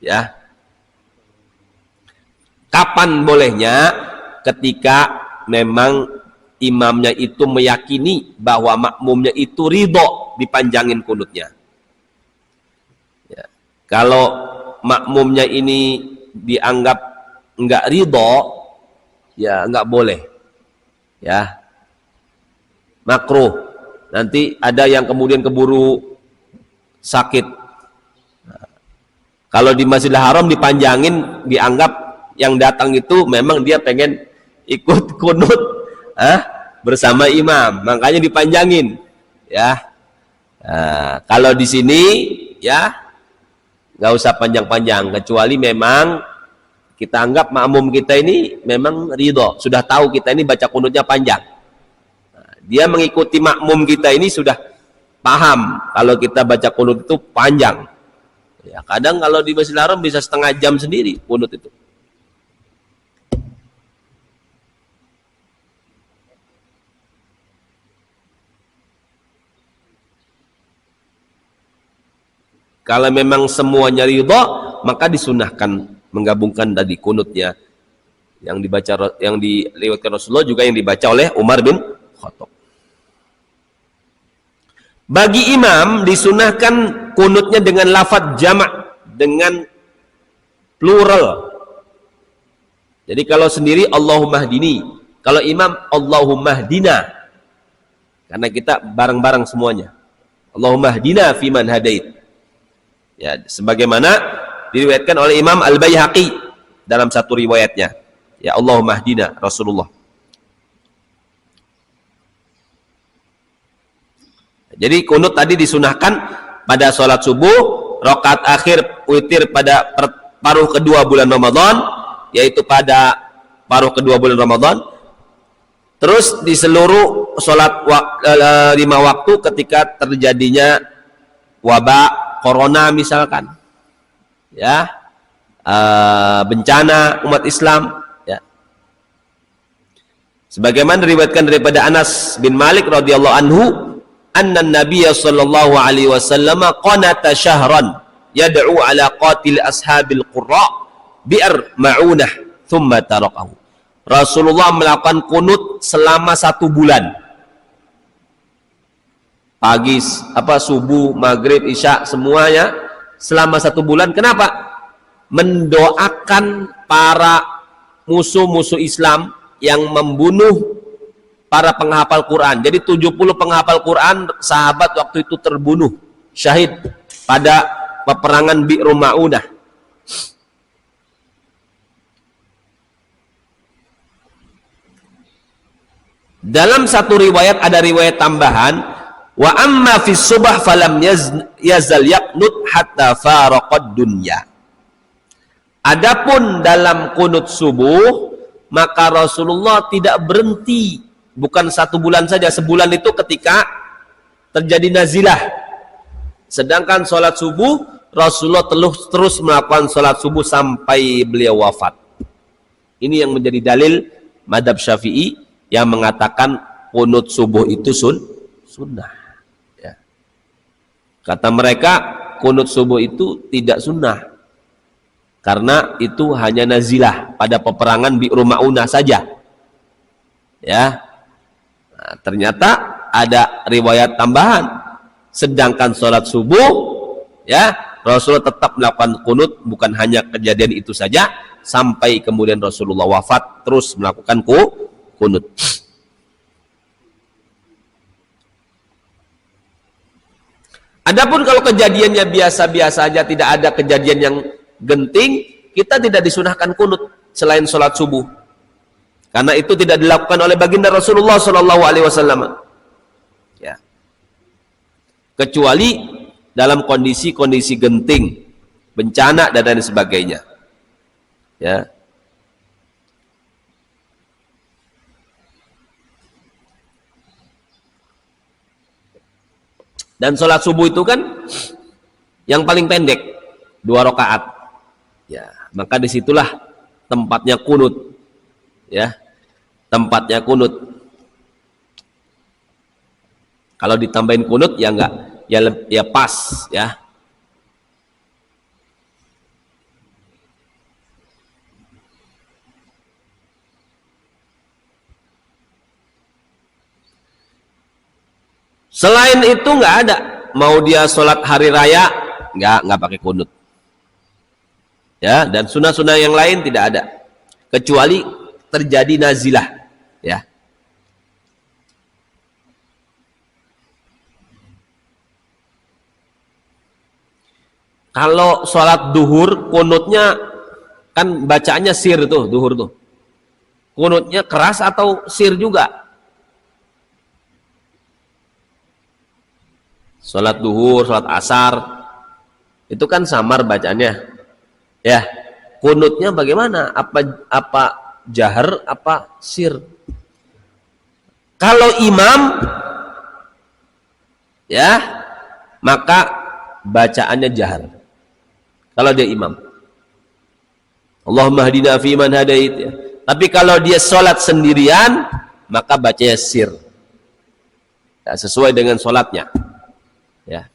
ya. Kapan bolehnya? Ketika memang imamnya itu meyakini bahwa makmumnya itu ridho dipanjangin kunutnya. Ya. Kalau makmumnya ini dianggap enggak ridho, ya enggak boleh, ya, makruh. Nanti ada yang kemudian keburu sakit. Nah, kalau di Masjidil Haram dipanjangin, dianggap yang datang itu memang dia pengen ikut kunut bersama imam, makanya dipanjangin, ya. Nah, kalau di sini, ya, nggak usah panjang-panjang, kecuali memang kita anggap makmum kita ini memang ridho, sudah tahu kita ini baca kunutnya panjang. Nah, dia mengikuti makmum kita ini sudah paham kalau kita baca kunut itu panjang. Ya, kadang kalau di Masjidil Haram bisa setengah jam sendiri kunut itu. Kalau memang semuanya ridha, maka disunahkan menggabungkan tadi kunutnya yang dibaca, yang diriwayatkan Rasulullah, juga yang dibaca oleh Umar bin Khattab. Bagi imam disunahkan kunutnya dengan lafaz jamak, dengan plural. Jadi kalau sendiri Allahumma hdini, kalau imam Allahumma hdina, karena kita bareng-bareng semuanya. Allahumma hdina fiman hadait. Ya, sebagaimana diriwayatkan oleh Imam Al-Baihaqi dalam satu riwayatnya. Ya, Allahumma hdina Rasulullah. Jadi kunut tadi disunahkan pada sholat subuh, rakaat akhir witir pada paruh kedua bulan Ramadan, yaitu pada paruh kedua bulan Ramadan. Terus di seluruh sholat 5 waktu ketika terjadinya wabak corona misalkan, ya, bencana umat Islam, ya. Sebagaimana diriwayatkan daripada Anas bin Malik radhiyallahu anhu, anna Nabiyya sallallahu alaihi wasallam qanata syahran yad'u ala qatil ashabil qurra bi'r ma'unah thumma tarakahu. Rasulullah melakukan kunut selama 1 bulan. Pagi, subuh, maghrib, isya, semuanya selama 1 bulan. Kenapa? Mendoakan para musuh-musuh Islam yang membunuh para penghafal Quran. Jadi 70 penghafal Quran sahabat waktu itu terbunuh, syahid pada peperangan Bi'r Ma'unah. Dalam satu riwayat ada riwayat tambahan, wa amma fi subah falam yazal yaqnut hatta faraqad dunya. Adapun dalam kunut subuh, maka Rasulullah tidak berhenti, bukan 1 bulan saja, sebulan itu ketika terjadi nazilah. Sedangkan sholat subuh Rasulullah terus melakukan sholat subuh sampai beliau wafat. Ini yang menjadi dalil madhab Syafi'i yang mengatakan kunut subuh itu sunnah. Ya. Kata mereka kunut subuh itu tidak sunnah, karena itu hanya nazilah pada peperangan Bi'r Ma'unah saja. Ya. Nah, ternyata ada riwayat tambahan. Sedangkan sholat subuh, ya, Rasulullah tetap melakukan kunut, bukan hanya kejadian itu saja, sampai kemudian Rasulullah wafat terus melakukan kunut. Adapun kalau kejadiannya biasa-biasa saja, tidak ada kejadian yang genting, kita tidak disunahkan kunut selain sholat subuh, karena itu tidak dilakukan oleh baginda Rasulullah SAW. Ya. Kecuali dalam kondisi-kondisi genting, bencana dan lain sebagainya. Ya. Dan sholat subuh itu kan yang paling pendek, 2 rakaat. Ya, maka disitulah tempatnya kunut. Ya, tempatnya kunut. Kalau ditambahin kunut ya enggak, ya pas, ya. Selain itu nggak ada, mau dia sholat hari raya nggak pakai kunut, ya. Dan sunnah-sunnah yang lain tidak ada, kecuali terjadi nazilah, ya. Kalau sholat duhur, kunutnya kan bacaannya sir tuh, duhur tuh, kunutnya keras atau sir juga? Sholat duhur, sholat asar, itu kan samar bacanya, ya. Kunutnya bagaimana? Apa jahar, apa sir? Kalau imam, ya, maka bacaannya jahar. Kalau dia imam, Allahumma hdina fi man hadait, ya. Tapi kalau dia sholat sendirian, maka bacanya sir, ya, sesuai dengan sholatnya. Ya.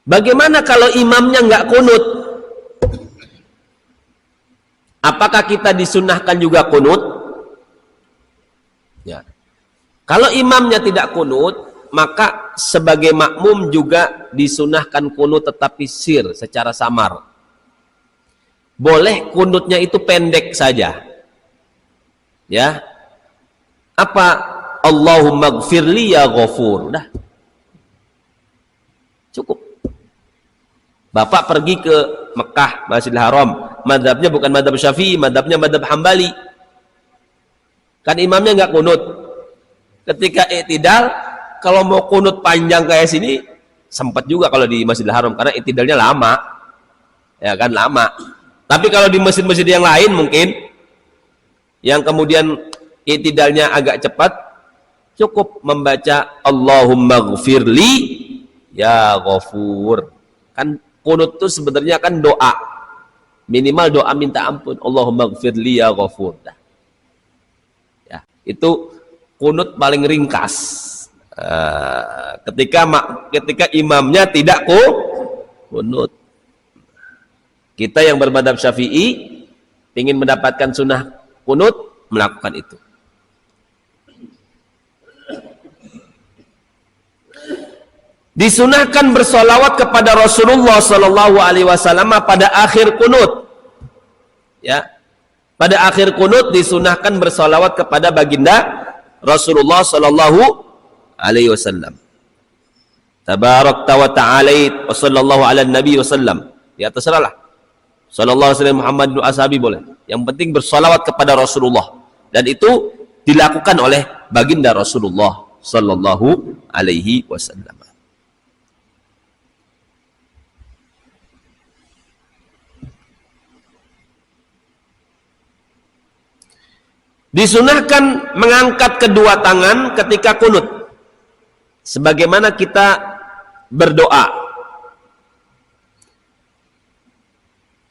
Bagaimana kalau imamnya nggak kunut? Apakah kita disunahkan juga kunut? Ya. Kalau imamnya tidak kunut, maka sebagai makmum juga disunahkan kunut tetapi sir, secara samar. Boleh kunutnya itu pendek saja. Ya. Apa? Allahumma gfirli ya ghafur. Udah. Cukup. Bapak pergi ke Mekah, Masjidil Haram. Madhabnya bukan madhab Syafi'i, madhabnya madhab Hambali. Kan imamnya nggak kunut. Ketika i'tidal, kalau mau kunut panjang kayak sini, sempat juga kalau di Masjidil Haram, karena i'tidalnya lama. Ya kan, lama. Tapi kalau di masjid-masjid yang lain mungkin, yang kemudian i'tidalnya agak cepat, cukup membaca Allahumma gfirli ya ghafur. Kan kunut itu sebenarnya kan doa. Minimal doa minta ampun. Allahumma gfirli ya ghafur. Ya, itu kunut paling ringkas. Ketika imamnya tidak kunut. Kita yang bermadhab Syafi'i ingin mendapatkan sunnah kunut, melakukan itu. Disunahkan bersolawat kepada Rasulullah Sallallahu Alaihi Wasallam pada akhir kunut. Ya, pada akhir kunut disunahkan bersolawat kepada baginda Rasulullah Sallallahu Alaihi Wasallam. Tabarakta wa ta'alait wa sallallahu ala nabi wasallam. Ya, terserahlah. Sallallahu alaihi wasallam Muhammad bin Ashabi boleh. Yang penting bersolawat kepada Rasulullah. Dan itu dilakukan oleh baginda Rasulullah Sallallahu Alaihi Wasallam. Disunahkan mengangkat kedua tangan ketika kunut, sebagaimana kita berdoa.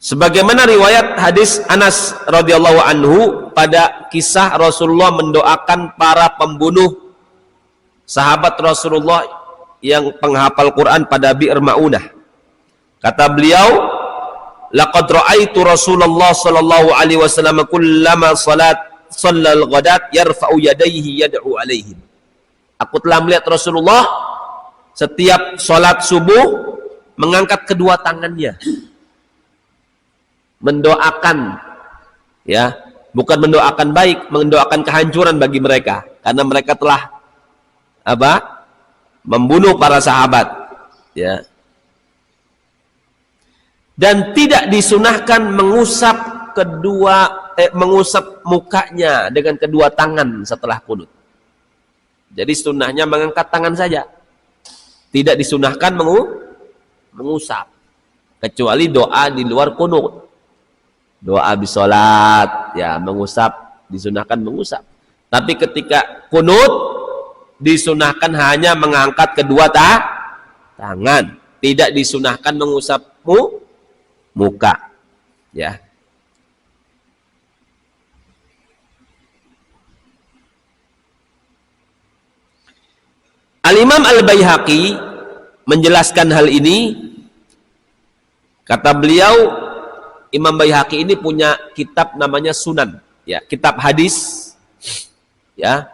Sebagaimana riwayat hadis Anas radhiyallahu anhu pada kisah Rasulullah mendoakan para pembunuh sahabat Rasulullah yang penghafal Quran pada Bi'r Ma'unah. Kata beliau, laqad ra'aitu Rasulullah sallallahu alaihi wasallam kullama shallal ghadat yarfa'u yadayhi yad'u alaihim. Aku telah melihat Rasulullah setiap sholat subuh mengangkat kedua tangannya, mendoakan, ya, bukan mendoakan baik, mendoakan kehancuran bagi mereka, karena mereka telah membunuh para sahabat, ya. Dan tidak disunahkan mengusap mengusap mukanya dengan kedua tangan setelah kunut. Jadi sunnahnya mengangkat tangan saja, tidak disunahkan mengusap, kecuali doa di luar kunut. Doa habis sholat, ya, mengusap, disunahkan mengusap. Tapi ketika kunut, disunahkan hanya mengangkat kedua tangan, tidak disunahkan mengusap muka, ya. Al-Imam Al-Baihaqi menjelaskan hal ini. Kata beliau, Imam Baihaqi ini punya kitab namanya Sunan, ya, kitab hadis, ya,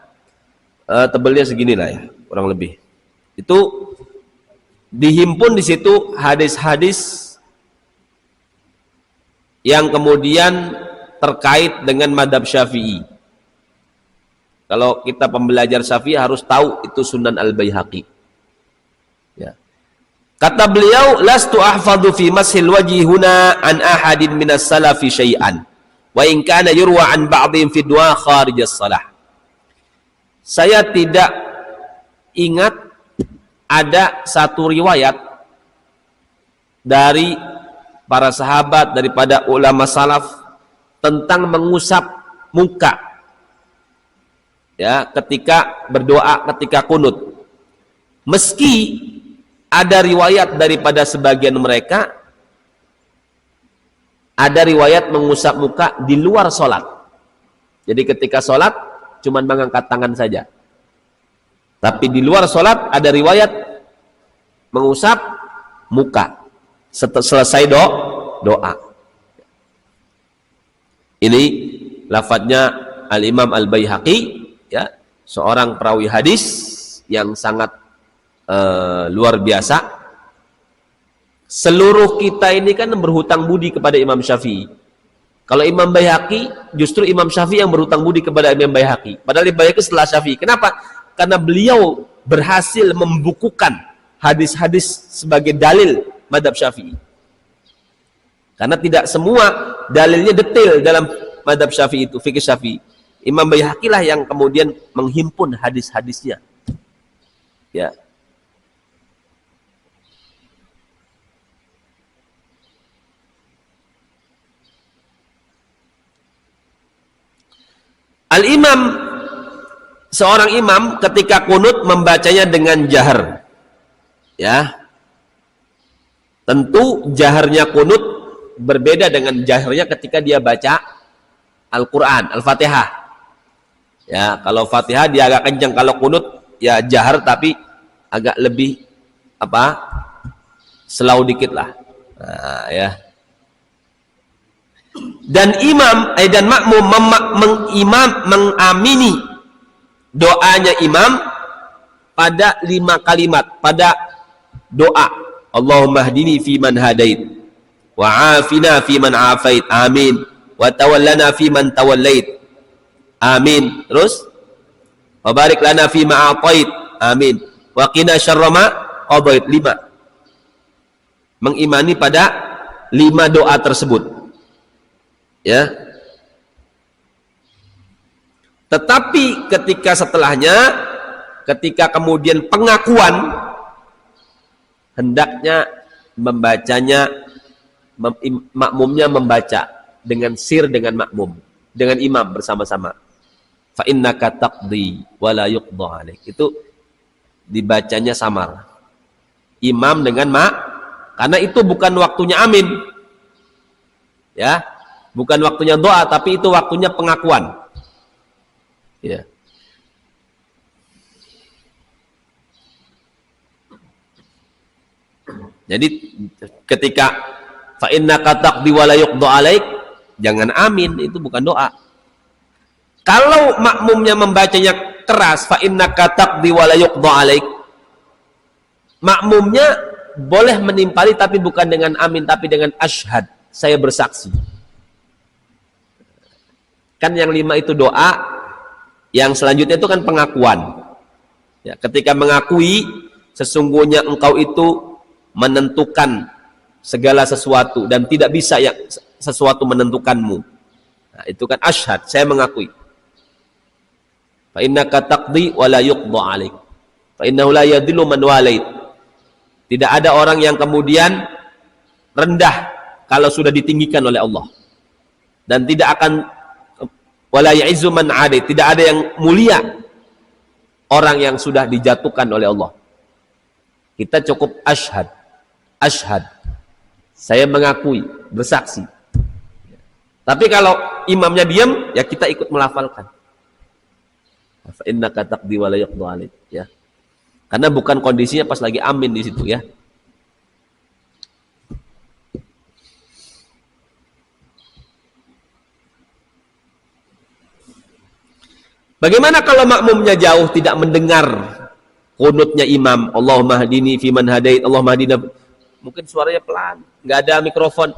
tebelnya seginilah, ya, kurang lebih. Itu dihimpun di situ hadis-hadis yang kemudian terkait dengan madhab Syafi'i. Kalau kita pembelajar Syafi'i harus tahu itu Sunan Al-Baihaqi. Ya. Kata beliau, lastu ahfadhu fi mashil wajhi huna an ahadin minas salafi syai'an wa in kana yurwa an ba'dihim fi du'a kharij as-salah. Saya tidak ingat ada satu riwayat dari para sahabat, daripada ulama salaf tentang mengusap muka, ya, ketika berdoa, ketika kunut. Meski ada riwayat daripada sebagian mereka, ada riwayat mengusap muka di luar sholat. Jadi ketika sholat cuman mengangkat tangan saja. Tapi di luar sholat ada riwayat mengusap muka. Selesai doa. Ini lafadznya Al-Imam Al-Baihaqi, ya, seorang perawi hadis yang sangat luar biasa. Seluruh kita ini kan berhutang budi kepada Imam Syafi'i. Kalau Imam Baihaqi, justru Imam Syafi'i yang berhutang budi kepada Imam Baihaqi. Padahal Imam Baihaqi setelah Syafi'i. Kenapa? Karena beliau berhasil membukukan hadis-hadis sebagai dalil mazhab Syafi'i. Karena tidak semua dalilnya detail dalam mazhab Syafi'i itu, fikih Syafi'i. Imam Baihaqi lah yang kemudian menghimpun hadis-hadisnya. Ya. Al-Imam, seorang imam ketika kunut membacanya dengan jahar. Ya. Tentu jaharnya kunut berbeda dengan jaharnya ketika dia baca Al-Quran, Al-Fatihah. Ya, kalau Fatihah dia agak kencang, kalau kunut ya jahar tapi agak lebih slow dikit lah. Nah, ya. Dan imam dan makmum mengamini doanya imam pada 5 kalimat pada doa. Allahumma hdini fi man hadait wa afina fi man afait, amin, wa tawallana fi man tawallait, amin. Terus wa barik lana fi ma atait, amin, wa qina syarra ma qadait. 5 mengimani pada 5 doa tersebut. Ya. Tetapi ketika setelahnya, ketika kemudian pengakuan, hendaknya membacanya, makmumnya membaca dengan sir, dengan makmum, dengan imam bersama-sama. Fa innaka taqdi wa la yuqda alaik. Itu dibacanya samar. Imam dengan karena itu bukan waktunya amin. Ya. Bukan waktunya doa, tapi itu waktunya pengakuan. Ya. Jadi ketika fa innaka taqdi wa la yuqda alaik, jangan amin, itu bukan doa. Kalau makmumnya membacanya keras, fa innaka taqdi wa la yuqda alaik, makmumnya boleh menimpali tapi bukan dengan amin, tapi dengan asyhad, saya bersaksi. Kan yang 5 itu doa, yang selanjutnya itu kan pengakuan. Ya, ketika mengakui sesungguhnya engkau itu menentukan segala sesuatu dan tidak bisa yang sesuatu menentukanmu. Nah, itu kan asyhad, saya mengakui. Fa innaka taqdi wa la yuqda alaik. Fa innahu la yadhillu man walait. Tidak ada orang yang kemudian rendah kalau sudah ditinggikan oleh Allah. Dan tidak akan wala ya'izzu man 'adait, tidak ada yang mulia orang yang sudah dijatuhkan oleh Allah. Kita cukup asyhad, saya mengakui, bersaksi. Tapi kalau imamnya diam, ya kita ikut melafalkan. Fa innaka taqdi wa la yuqda 'alaik, ya. Karena bukan kondisinya pas lagi amin di situ, ya. Bagaimana kalau makmumnya jauh, tidak mendengar kunutnya imam? Allahumma hdini fi man hadait, Allahumma hdina. Mungkin suaranya pelan, nggak ada mikrofon.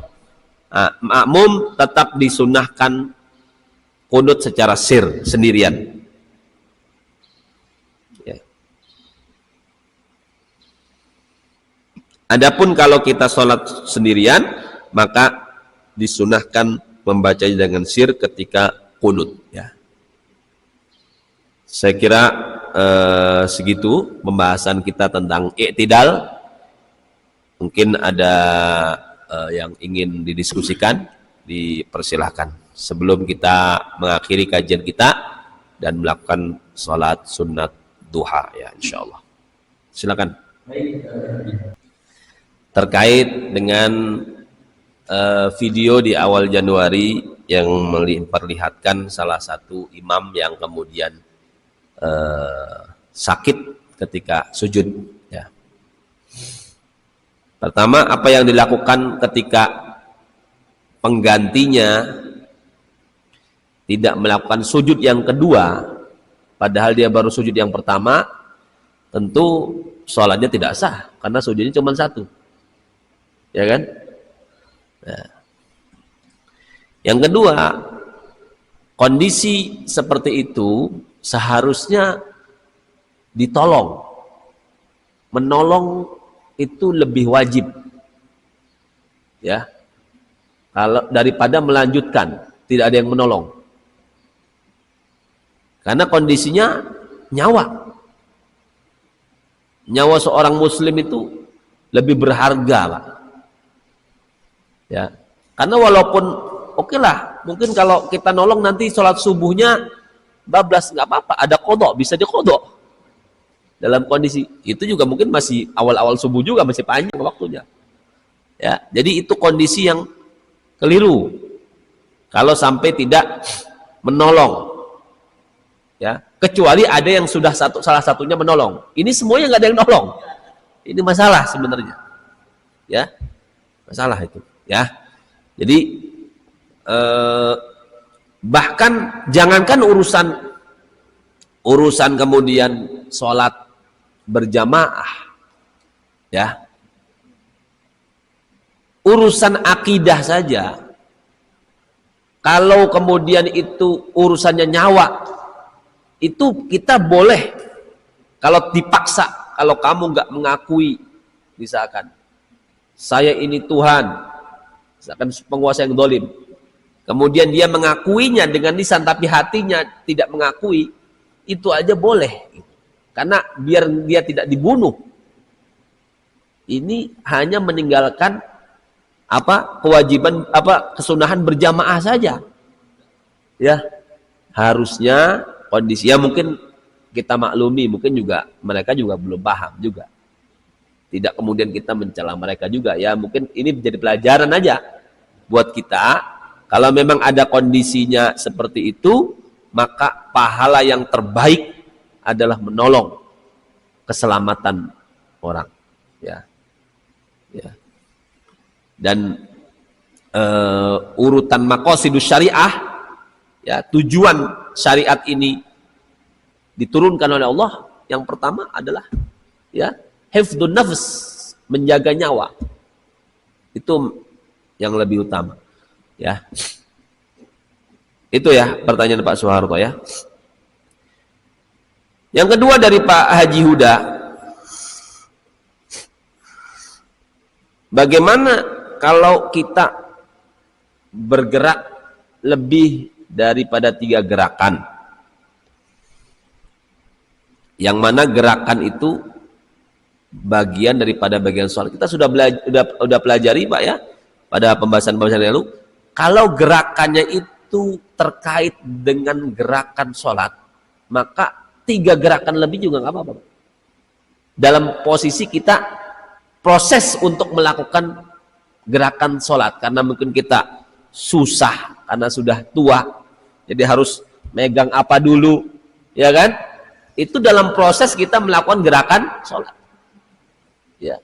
Nah, makmum tetap disunahkan kunut secara sir, sendirian. Ya. Adapun kalau kita sholat sendirian, maka disunahkan membaca dengan sir ketika kunut. Ya. Saya kira segitu pembahasan kita tentang i'tidal. Mungkin ada yang ingin didiskusikan, dipersilahkan. Sebelum kita mengakhiri kajian kita dan melakukan sholat sunat duha, ya insyaallah. Silakan. Terkait dengan video di awal Januari yang memperlihatkan salah satu imam yang kemudian sakit ketika sujud, ya. Pertama, apa yang dilakukan ketika penggantinya tidak melakukan sujud yang kedua, padahal dia baru sujud yang pertama, tentu sholatnya tidak sah, karena sujudnya cuma satu. Ya kan? Nah. Yang kedua, kondisi seperti itu seharusnya ditolong. Menolong itu lebih wajib. Ya. Kalau daripada melanjutkan, tidak ada yang menolong. Karena kondisinya nyawa. Nyawa seorang muslim itu lebih berharga, Pak. Ya. Karena walaupun oke lah, mungkin kalau kita nolong nanti sholat subuhnya bablas, nggak apa-apa, ada qadha, bisa diqadha. Dalam kondisi itu juga mungkin masih awal-awal subuh juga, masih panjang waktunya. Ya, jadi itu kondisi yang keliru. Kalau sampai tidak menolong. Ya, kecuali ada yang sudah salah satunya menolong. Ini semuanya nggak ada yang nolong. Ini masalah sebenarnya. Ya. Masalah itu, ya. Jadi bahkan jangankan urusan kemudian sholat berjamaah, ya, urusan akidah saja, kalau kemudian itu urusannya nyawa, itu kita boleh kalau dipaksa, kalau kamu nggak mengakui, misalkan saya ini Tuhan, misalkan penguasa yang zalim, kemudian dia mengakuinya dengan lisan tapi hatinya tidak mengakui, itu aja boleh, karena biar dia tidak dibunuh. Ini hanya meninggalkan kewajiban kesunahan berjamaah saja. Ya, harusnya kondisi, ya mungkin kita maklumi, mungkin juga mereka juga belum paham juga. Tidak kemudian kita mencela mereka juga, ya mungkin ini menjadi pelajaran aja buat kita. Kalau memang ada kondisinya seperti itu, maka pahala yang terbaik adalah menolong keselamatan orang, ya. Ya. Dan urutan maqasidus syariah, ya, tujuan syariat ini diturunkan oleh Allah, yang pertama adalah, ya, hifdzun nafs, menjaga nyawa. Itu yang lebih utama, ya. Itu ya pertanyaan Pak Soeharto, ya. Yang kedua dari Pak Haji Huda, bagaimana kalau kita bergerak lebih daripada 3 gerakan, yang mana gerakan itu bagian daripada bagian sholat. Kita sudah pelajari, Pak, ya, pada pembahasan-pembahasan lalu, kalau gerakannya itu terkait dengan gerakan sholat, maka 3 gerakan lebih juga nggak apa-apa. Dalam posisi kita proses untuk melakukan gerakan sholat, karena mungkin kita susah, karena sudah tua, jadi harus megang apa dulu, ya kan? Itu dalam proses kita melakukan gerakan sholat, ya.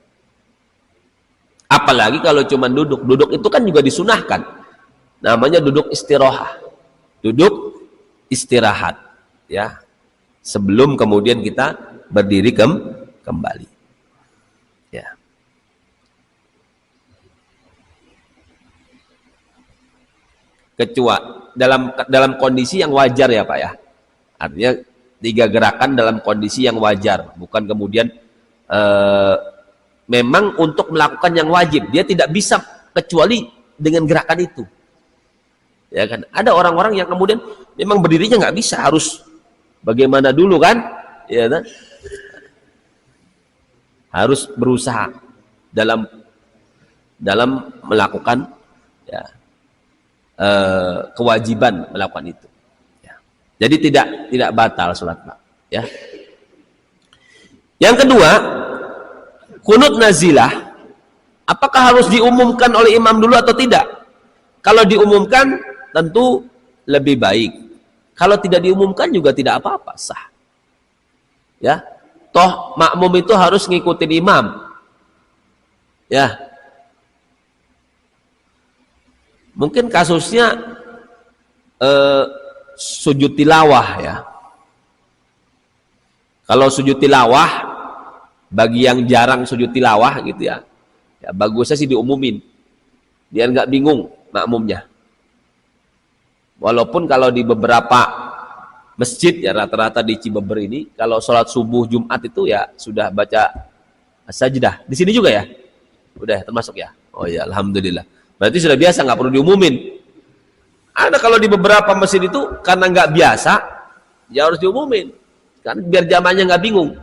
Apalagi kalau cuma duduk itu kan juga disunahkan, namanya duduk istirahat, ya, sebelum kemudian kita berdiri kembali, ya. Kecuali dalam kondisi yang wajar, ya Pak, ya, artinya 3 gerakan dalam kondisi yang wajar, bukan kemudian memang untuk melakukan yang wajib dia tidak bisa kecuali dengan gerakan itu, ya kan. Ada orang-orang yang kemudian memang berdirinya nggak bisa, harus bagaimana dulu kan, ya kan? Harus berusaha dalam melakukan, ya, kewajiban melakukan itu, ya. Jadi tidak batal sholat, Pak, ya. Yang kedua, kunut nazilah, apakah harus diumumkan oleh imam dulu atau tidak? Kalau diumumkan tentu lebih baik. Kalau tidak diumumkan juga tidak apa-apa, sah. Ya, toh makmum itu harus ngikutin imam. Ya, mungkin kasusnya sujud tilawah ya. Kalau sujud tilawah bagi yang jarang sujud tilawah gitu ya, ya bagusnya sih diumumin biar nggak bingung makmumnya. Walaupun kalau di beberapa masjid ya rata-rata di Cibeber ini kalau sholat subuh Jumat itu ya sudah baca sajdah. Di sini juga ya, udah termasuk ya. Oh ya, alhamdulillah. Berarti sudah biasa, nggak perlu diumumin. Ada kalau di beberapa masjid itu karena nggak biasa, ya harus diumumin, kan biar jamaahnya nggak bingung.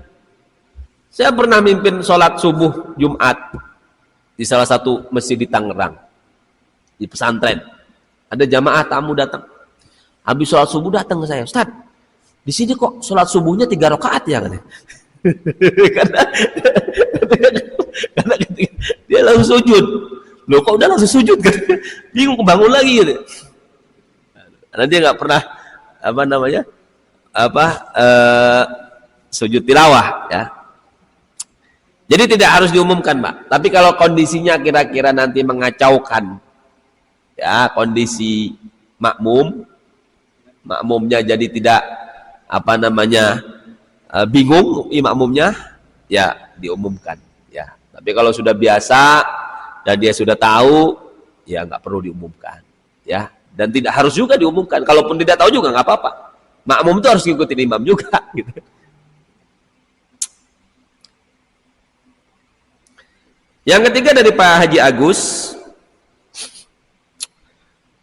Saya pernah mimpin sholat subuh Jumat di salah satu masjid di Tangerang, di pesantren. Ada jamaah tamu datang, habis sholat subuh datang ke saya, Ustaz, di sini kok sholat subuhnya 3 rakaat ya? karena dia langsung sujud. Loh kok udah langsung sujud kan? Bingung, kebangun lagi gitu. Karena dia nggak pernah sujud tilawah ya. Jadi tidak harus diumumkan, Pak. Tapi kalau kondisinya kira-kira nanti mengacaukan ya, kondisi makmumnya jadi tidak bingung makmumnya, ya diumumkan ya. Tapi kalau sudah biasa dan dia sudah tahu, ya nggak perlu diumumkan ya. Dan tidak harus juga diumumkan. Kalaupun tidak tahu juga nggak apa-apa. Makmum itu harus ngikutin imam juga gitu. Yang ketiga dari Pak Haji Agus,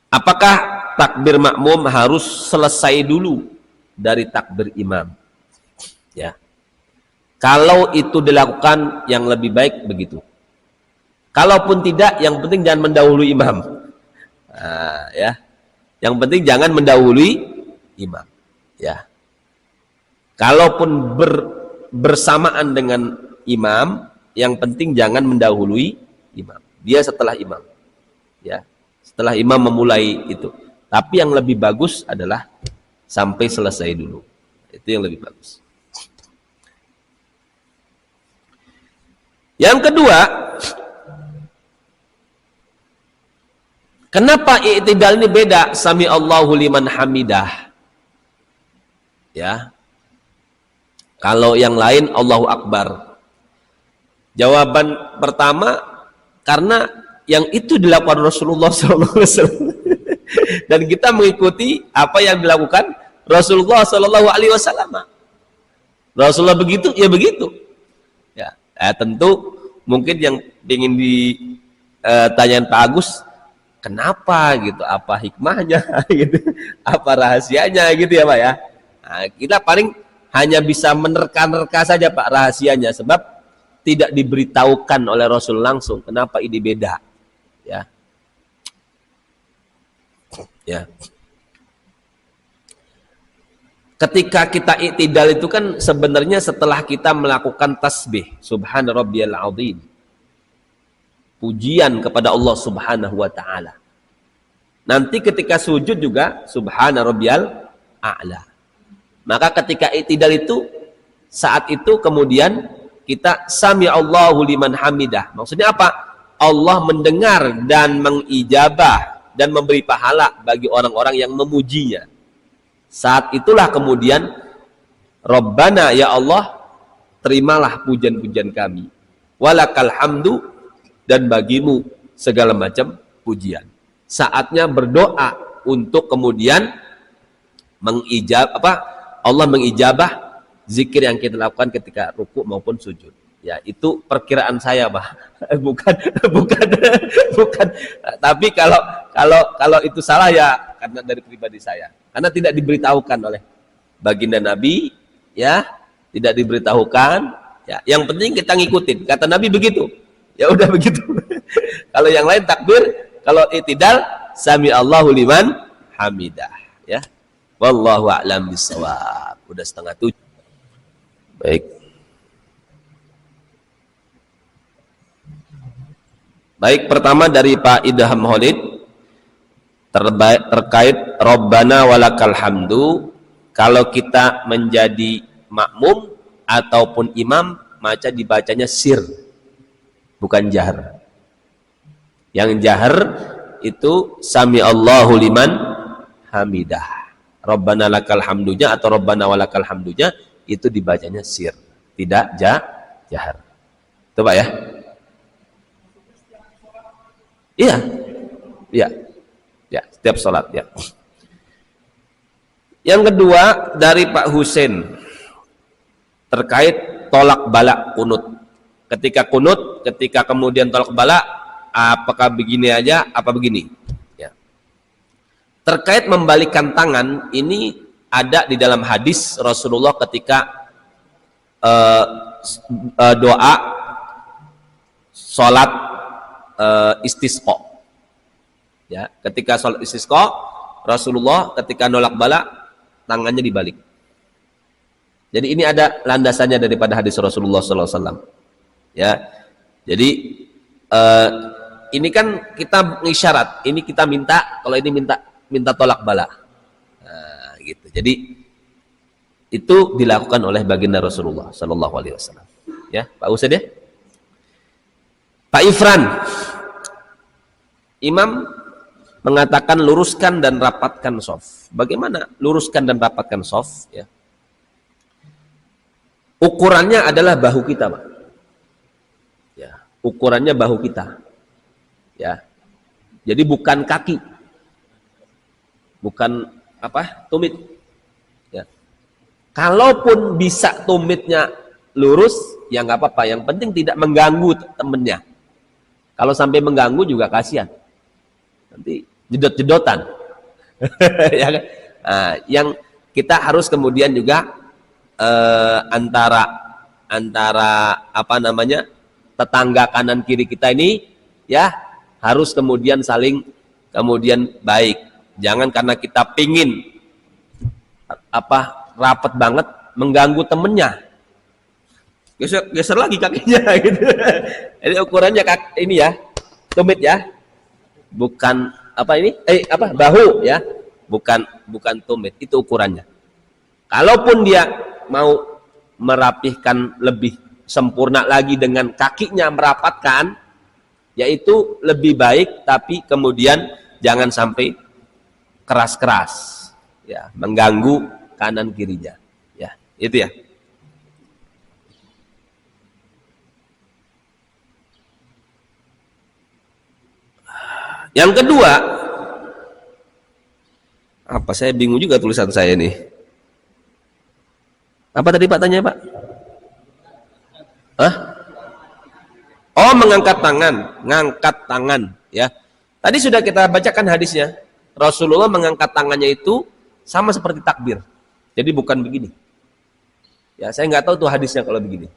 apakah takbir makmum harus selesai dulu dari takbir imam? Ya. Kalau itu dilakukan yang lebih baik begitu. Kalaupun tidak, yang penting jangan mendahului imam. Nah, ya. Yang penting jangan mendahului imam. Ya. Kalaupun bersamaan dengan imam, yang penting jangan mendahului imam. Dia setelah imam. Ya. Setelah imam memulai itu. Tapi yang lebih bagus adalah sampai selesai dulu. Itu yang lebih bagus. Yang kedua, kenapa i'tidal ini beda? Sami Allahu liman hamidah. Ya. Kalau yang lain Allahu Akbar. Jawaban pertama, karena yang itu dilakukan Rasulullah SAW. Dan kita mengikuti apa yang dilakukan Rasulullah SAW. Rasulullah begitu, ya begitu. Ya, tentu mungkin yang ingin ditanyain Pak Agus, kenapa gitu, apa hikmahnya gitu, apa rahasianya gitu ya Pak ya. Nah, kita paling hanya bisa menerka-nerka saja Pak rahasianya, sebab tidak diberitahukan oleh Rasul langsung kenapa ini beda ya. Ya. Ketika kita i'tidal itu kan sebenarnya setelah kita melakukan tasbih subhana rabbiyal azim, pujian kepada Allah Subhanahu wa taala. Nanti ketika sujud juga subhana rabbiyal a'la. Maka ketika i'tidal itu, saat itu kemudian kita sami Allahu liman hamidah. Maksudnya apa? Allah mendengar dan mengijabah dan memberi pahala bagi orang-orang yang memujinya. Saat itulah kemudian Rabbana, ya Allah, terimalah pujian-pujian kami. Walakal hamdu, dan bagimu segala macam pujian. Saatnya berdoa untuk kemudian Allah mengijabah zikir yang kita lakukan ketika ruku maupun sujud. Ya, itu perkiraan saya, Bah. bukan. Tapi kalau itu salah ya karena dari pribadi saya. Karena tidak diberitahukan oleh baginda Nabi, ya, tidak diberitahukan. Ya, yang penting kita ngikutin. Kata Nabi begitu. Ya udah begitu. Kalau yang lain takbir, kalau i'tidal sami Allahu liman hamidah, ya. Wallahu a'lam bishawab. Udah 6:30. Baik. Baik, pertama dari Pak Idham Khalid terkait Rabbana walakal hamdu. Kalau kita menjadi makmum ataupun imam, maka dibacanya sir. bukan jahar. Yang jahar itu sami Allahu liman hamidah. Rabbana lakal hamdunya atau Rabbana walakal hamdunya itu dibacanya sir, tidak jahar. Itu Pak ya? Iya. Iya. Ya, setiap sholat ya. Yang kedua dari Pak Husin terkait tolak balak kunut. Ketika kunut, ketika kemudian tolak balak, apakah begini aja, apa begini? Ya. Terkait membalikkan tangan, ini ada di dalam hadis Rasulullah ketika doa sholat istisqa. Ya, ketika sholat istisqa, Rasulullah ketika nolak balak, tangannya dibalik. Jadi ini ada landasannya daripada hadis Rasulullah SAW. Ya, jadi ini kan kita mengisyarat, ini kita minta, kalau ini minta tolak bala. Nah, gitu. Jadi itu dilakukan oleh baginda Rasulullah SAW. Ya, Pak Ustadz ya. Pak Ifran, Imam mengatakan luruskan dan rapatkan shaf. Bagaimana luruskan dan rapatkan shaf? Ya. Ukurannya adalah bahu kita, Pak. Ya, ukurannya bahu kita. Ya. Jadi bukan kaki. Bukan apa? Tumit. Ya. Kalaupun bisa tumitnya lurus, ya nggak apa-apa. Yang penting tidak mengganggu temennya. Kalau sampai mengganggu juga kasihan. Nanti jedot-jedotan. Ya kan? Nah, yang kita harus kemudian juga antara apa namanya tetangga kanan kiri kita ini ya harus kemudian saling kemudian baik. Jangan karena kita pingin apa rapat banget mengganggu temennya, geser lagi kakinya gitu. Jadi ukurannya ini ya tumit ya, bukan apa ini apa bahu ya, bukan tumit, itu ukurannya. Kalaupun dia mau merapihkan lebih sempurna lagi dengan kakinya merapatkan, yaitu lebih baik, tapi kemudian jangan sampai keras-keras ya, mengganggu kanan kirinya ya, itu ya. Yang kedua, apa saya bingung juga tulisan saya nih. Apa tadi Pak tanya Pak? Hah? Oh, mengangkat tangan ya. Tadi sudah kita bacakan hadisnya. Rasulullah mengangkat tangannya itu sama seperti takbir. Jadi bukan begini. Ya, saya nggak tahu tuh hadisnya kalau begini.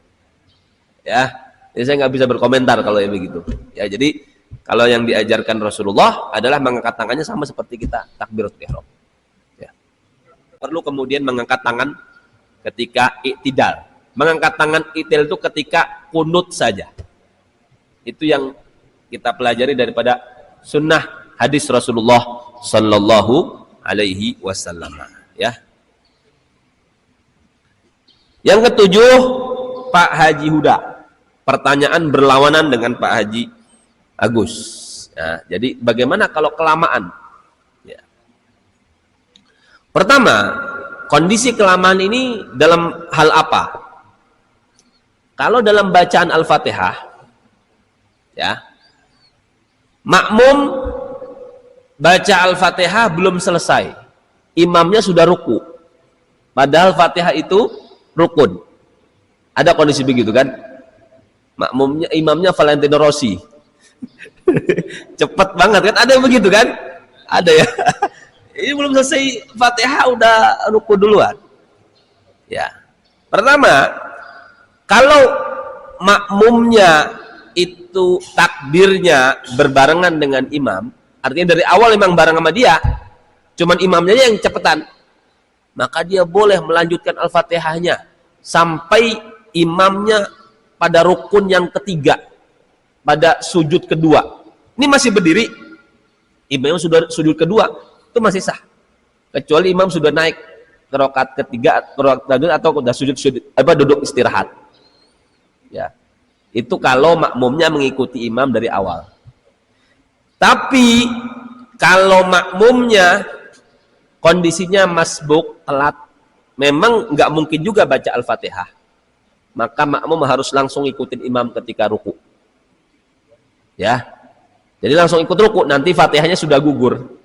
Ya, jadi saya nggak bisa berkomentar kalau yang begitu. Ya, jadi kalau yang diajarkan Rasulullah adalah mengangkat tangannya sama seperti kita takbiratul ihram. Ya. Perlu kemudian mengangkat tangan ketika i'tidal. Mengangkat tangan i'tidal itu ketika kunut saja. Itu yang kita pelajari daripada sunnah hadis Rasulullah sallallahu alaihi wasallam. Ya. Yang ketujuh, Pak Haji Huda. Pertanyaan berlawanan dengan Pak Haji Agus. Ya, jadi bagaimana kalau kelamaan? Ya. Pertama, kondisi kelamaan ini dalam hal apa? Kalau dalam bacaan Al-Fatihah, ya, makmum baca Al-Fatihah belum selesai, imamnya sudah ruku. Padahal Fatihah itu rukun. Ada kondisi begitu kan? Imamnya Valentino Rossi. Cepet banget kan, ada yang begitu kan, ada ya. Ini belum selesai Fatihah udah ruku duluan ya. Pertama, kalau makmumnya itu takbirnya berbarengan dengan imam, artinya dari awal memang bareng sama dia, cuman imamnya yang cepetan, maka dia boleh melanjutkan Al-Fatihahnya sampai imamnya pada rukun yang ketiga, pada sujud kedua. Ini masih berdiri, imam sudah sujud kedua, itu masih sah. Kecuali imam sudah naik ke rakaat ketiga, atau sudah duduk istirahat. Ya. Itu kalau makmumnya mengikuti imam dari awal. Tapi kalau makmumnya kondisinya masbuk, telat, memang nggak mungkin juga baca Al-Fatihah. Maka makmum harus langsung ikutin imam ketika ruku. Ya. Jadi langsung ikut ruku, nanti Fatihahnya sudah gugur.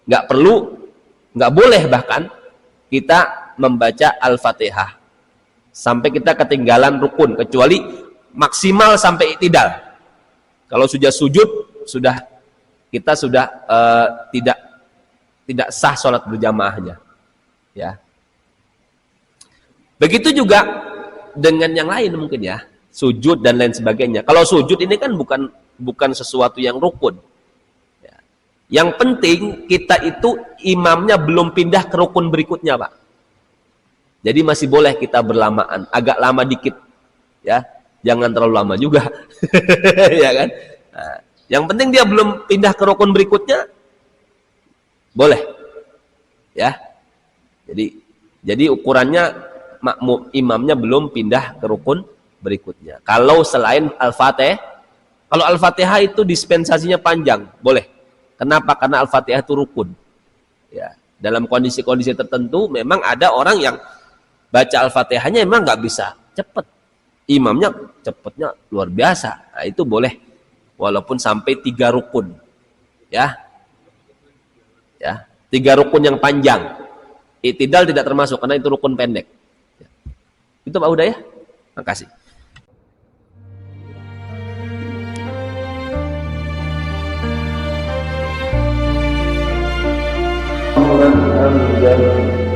Nggak perlu, nggak boleh bahkan kita membaca Al-Fatihah sampai kita ketinggalan rukun, kecuali maksimal sampai i'tidal. Kalau sudah sujud, kita sudah tidak sah sholat berjamaahnya. Ya. Begitu juga dengan yang lain mungkin ya, sujud dan lain sebagainya. Kalau sujud ini kan bukan sesuatu yang rukun. Ya. Yang penting kita itu imamnya belum pindah ke rukun berikutnya, Pak. Jadi masih boleh kita berlamaan, agak lama dikit, ya, jangan terlalu lama juga, ya kan? Nah, yang penting dia belum pindah ke rukun berikutnya, boleh, ya. Jadi ukurannya makmum imamnya belum pindah ke rukun berikutnya. Kalau selain Al-Fatihah, kalau Al-Fatihah itu dispensasinya panjang, boleh. Kenapa? Karena Al-Fatihah itu rukun. Ya, dalam kondisi-kondisi tertentu memang ada orang yang baca Al-Fatihahnya emang nggak bisa cepet, imamnya cepetnya luar biasa. Nah, itu boleh walaupun sampai 3 rukun, ya 3 rukun yang panjang. I'tidal tidak termasuk karena itu rukun pendek. Itu Pak Uda ya, makasih. حمدا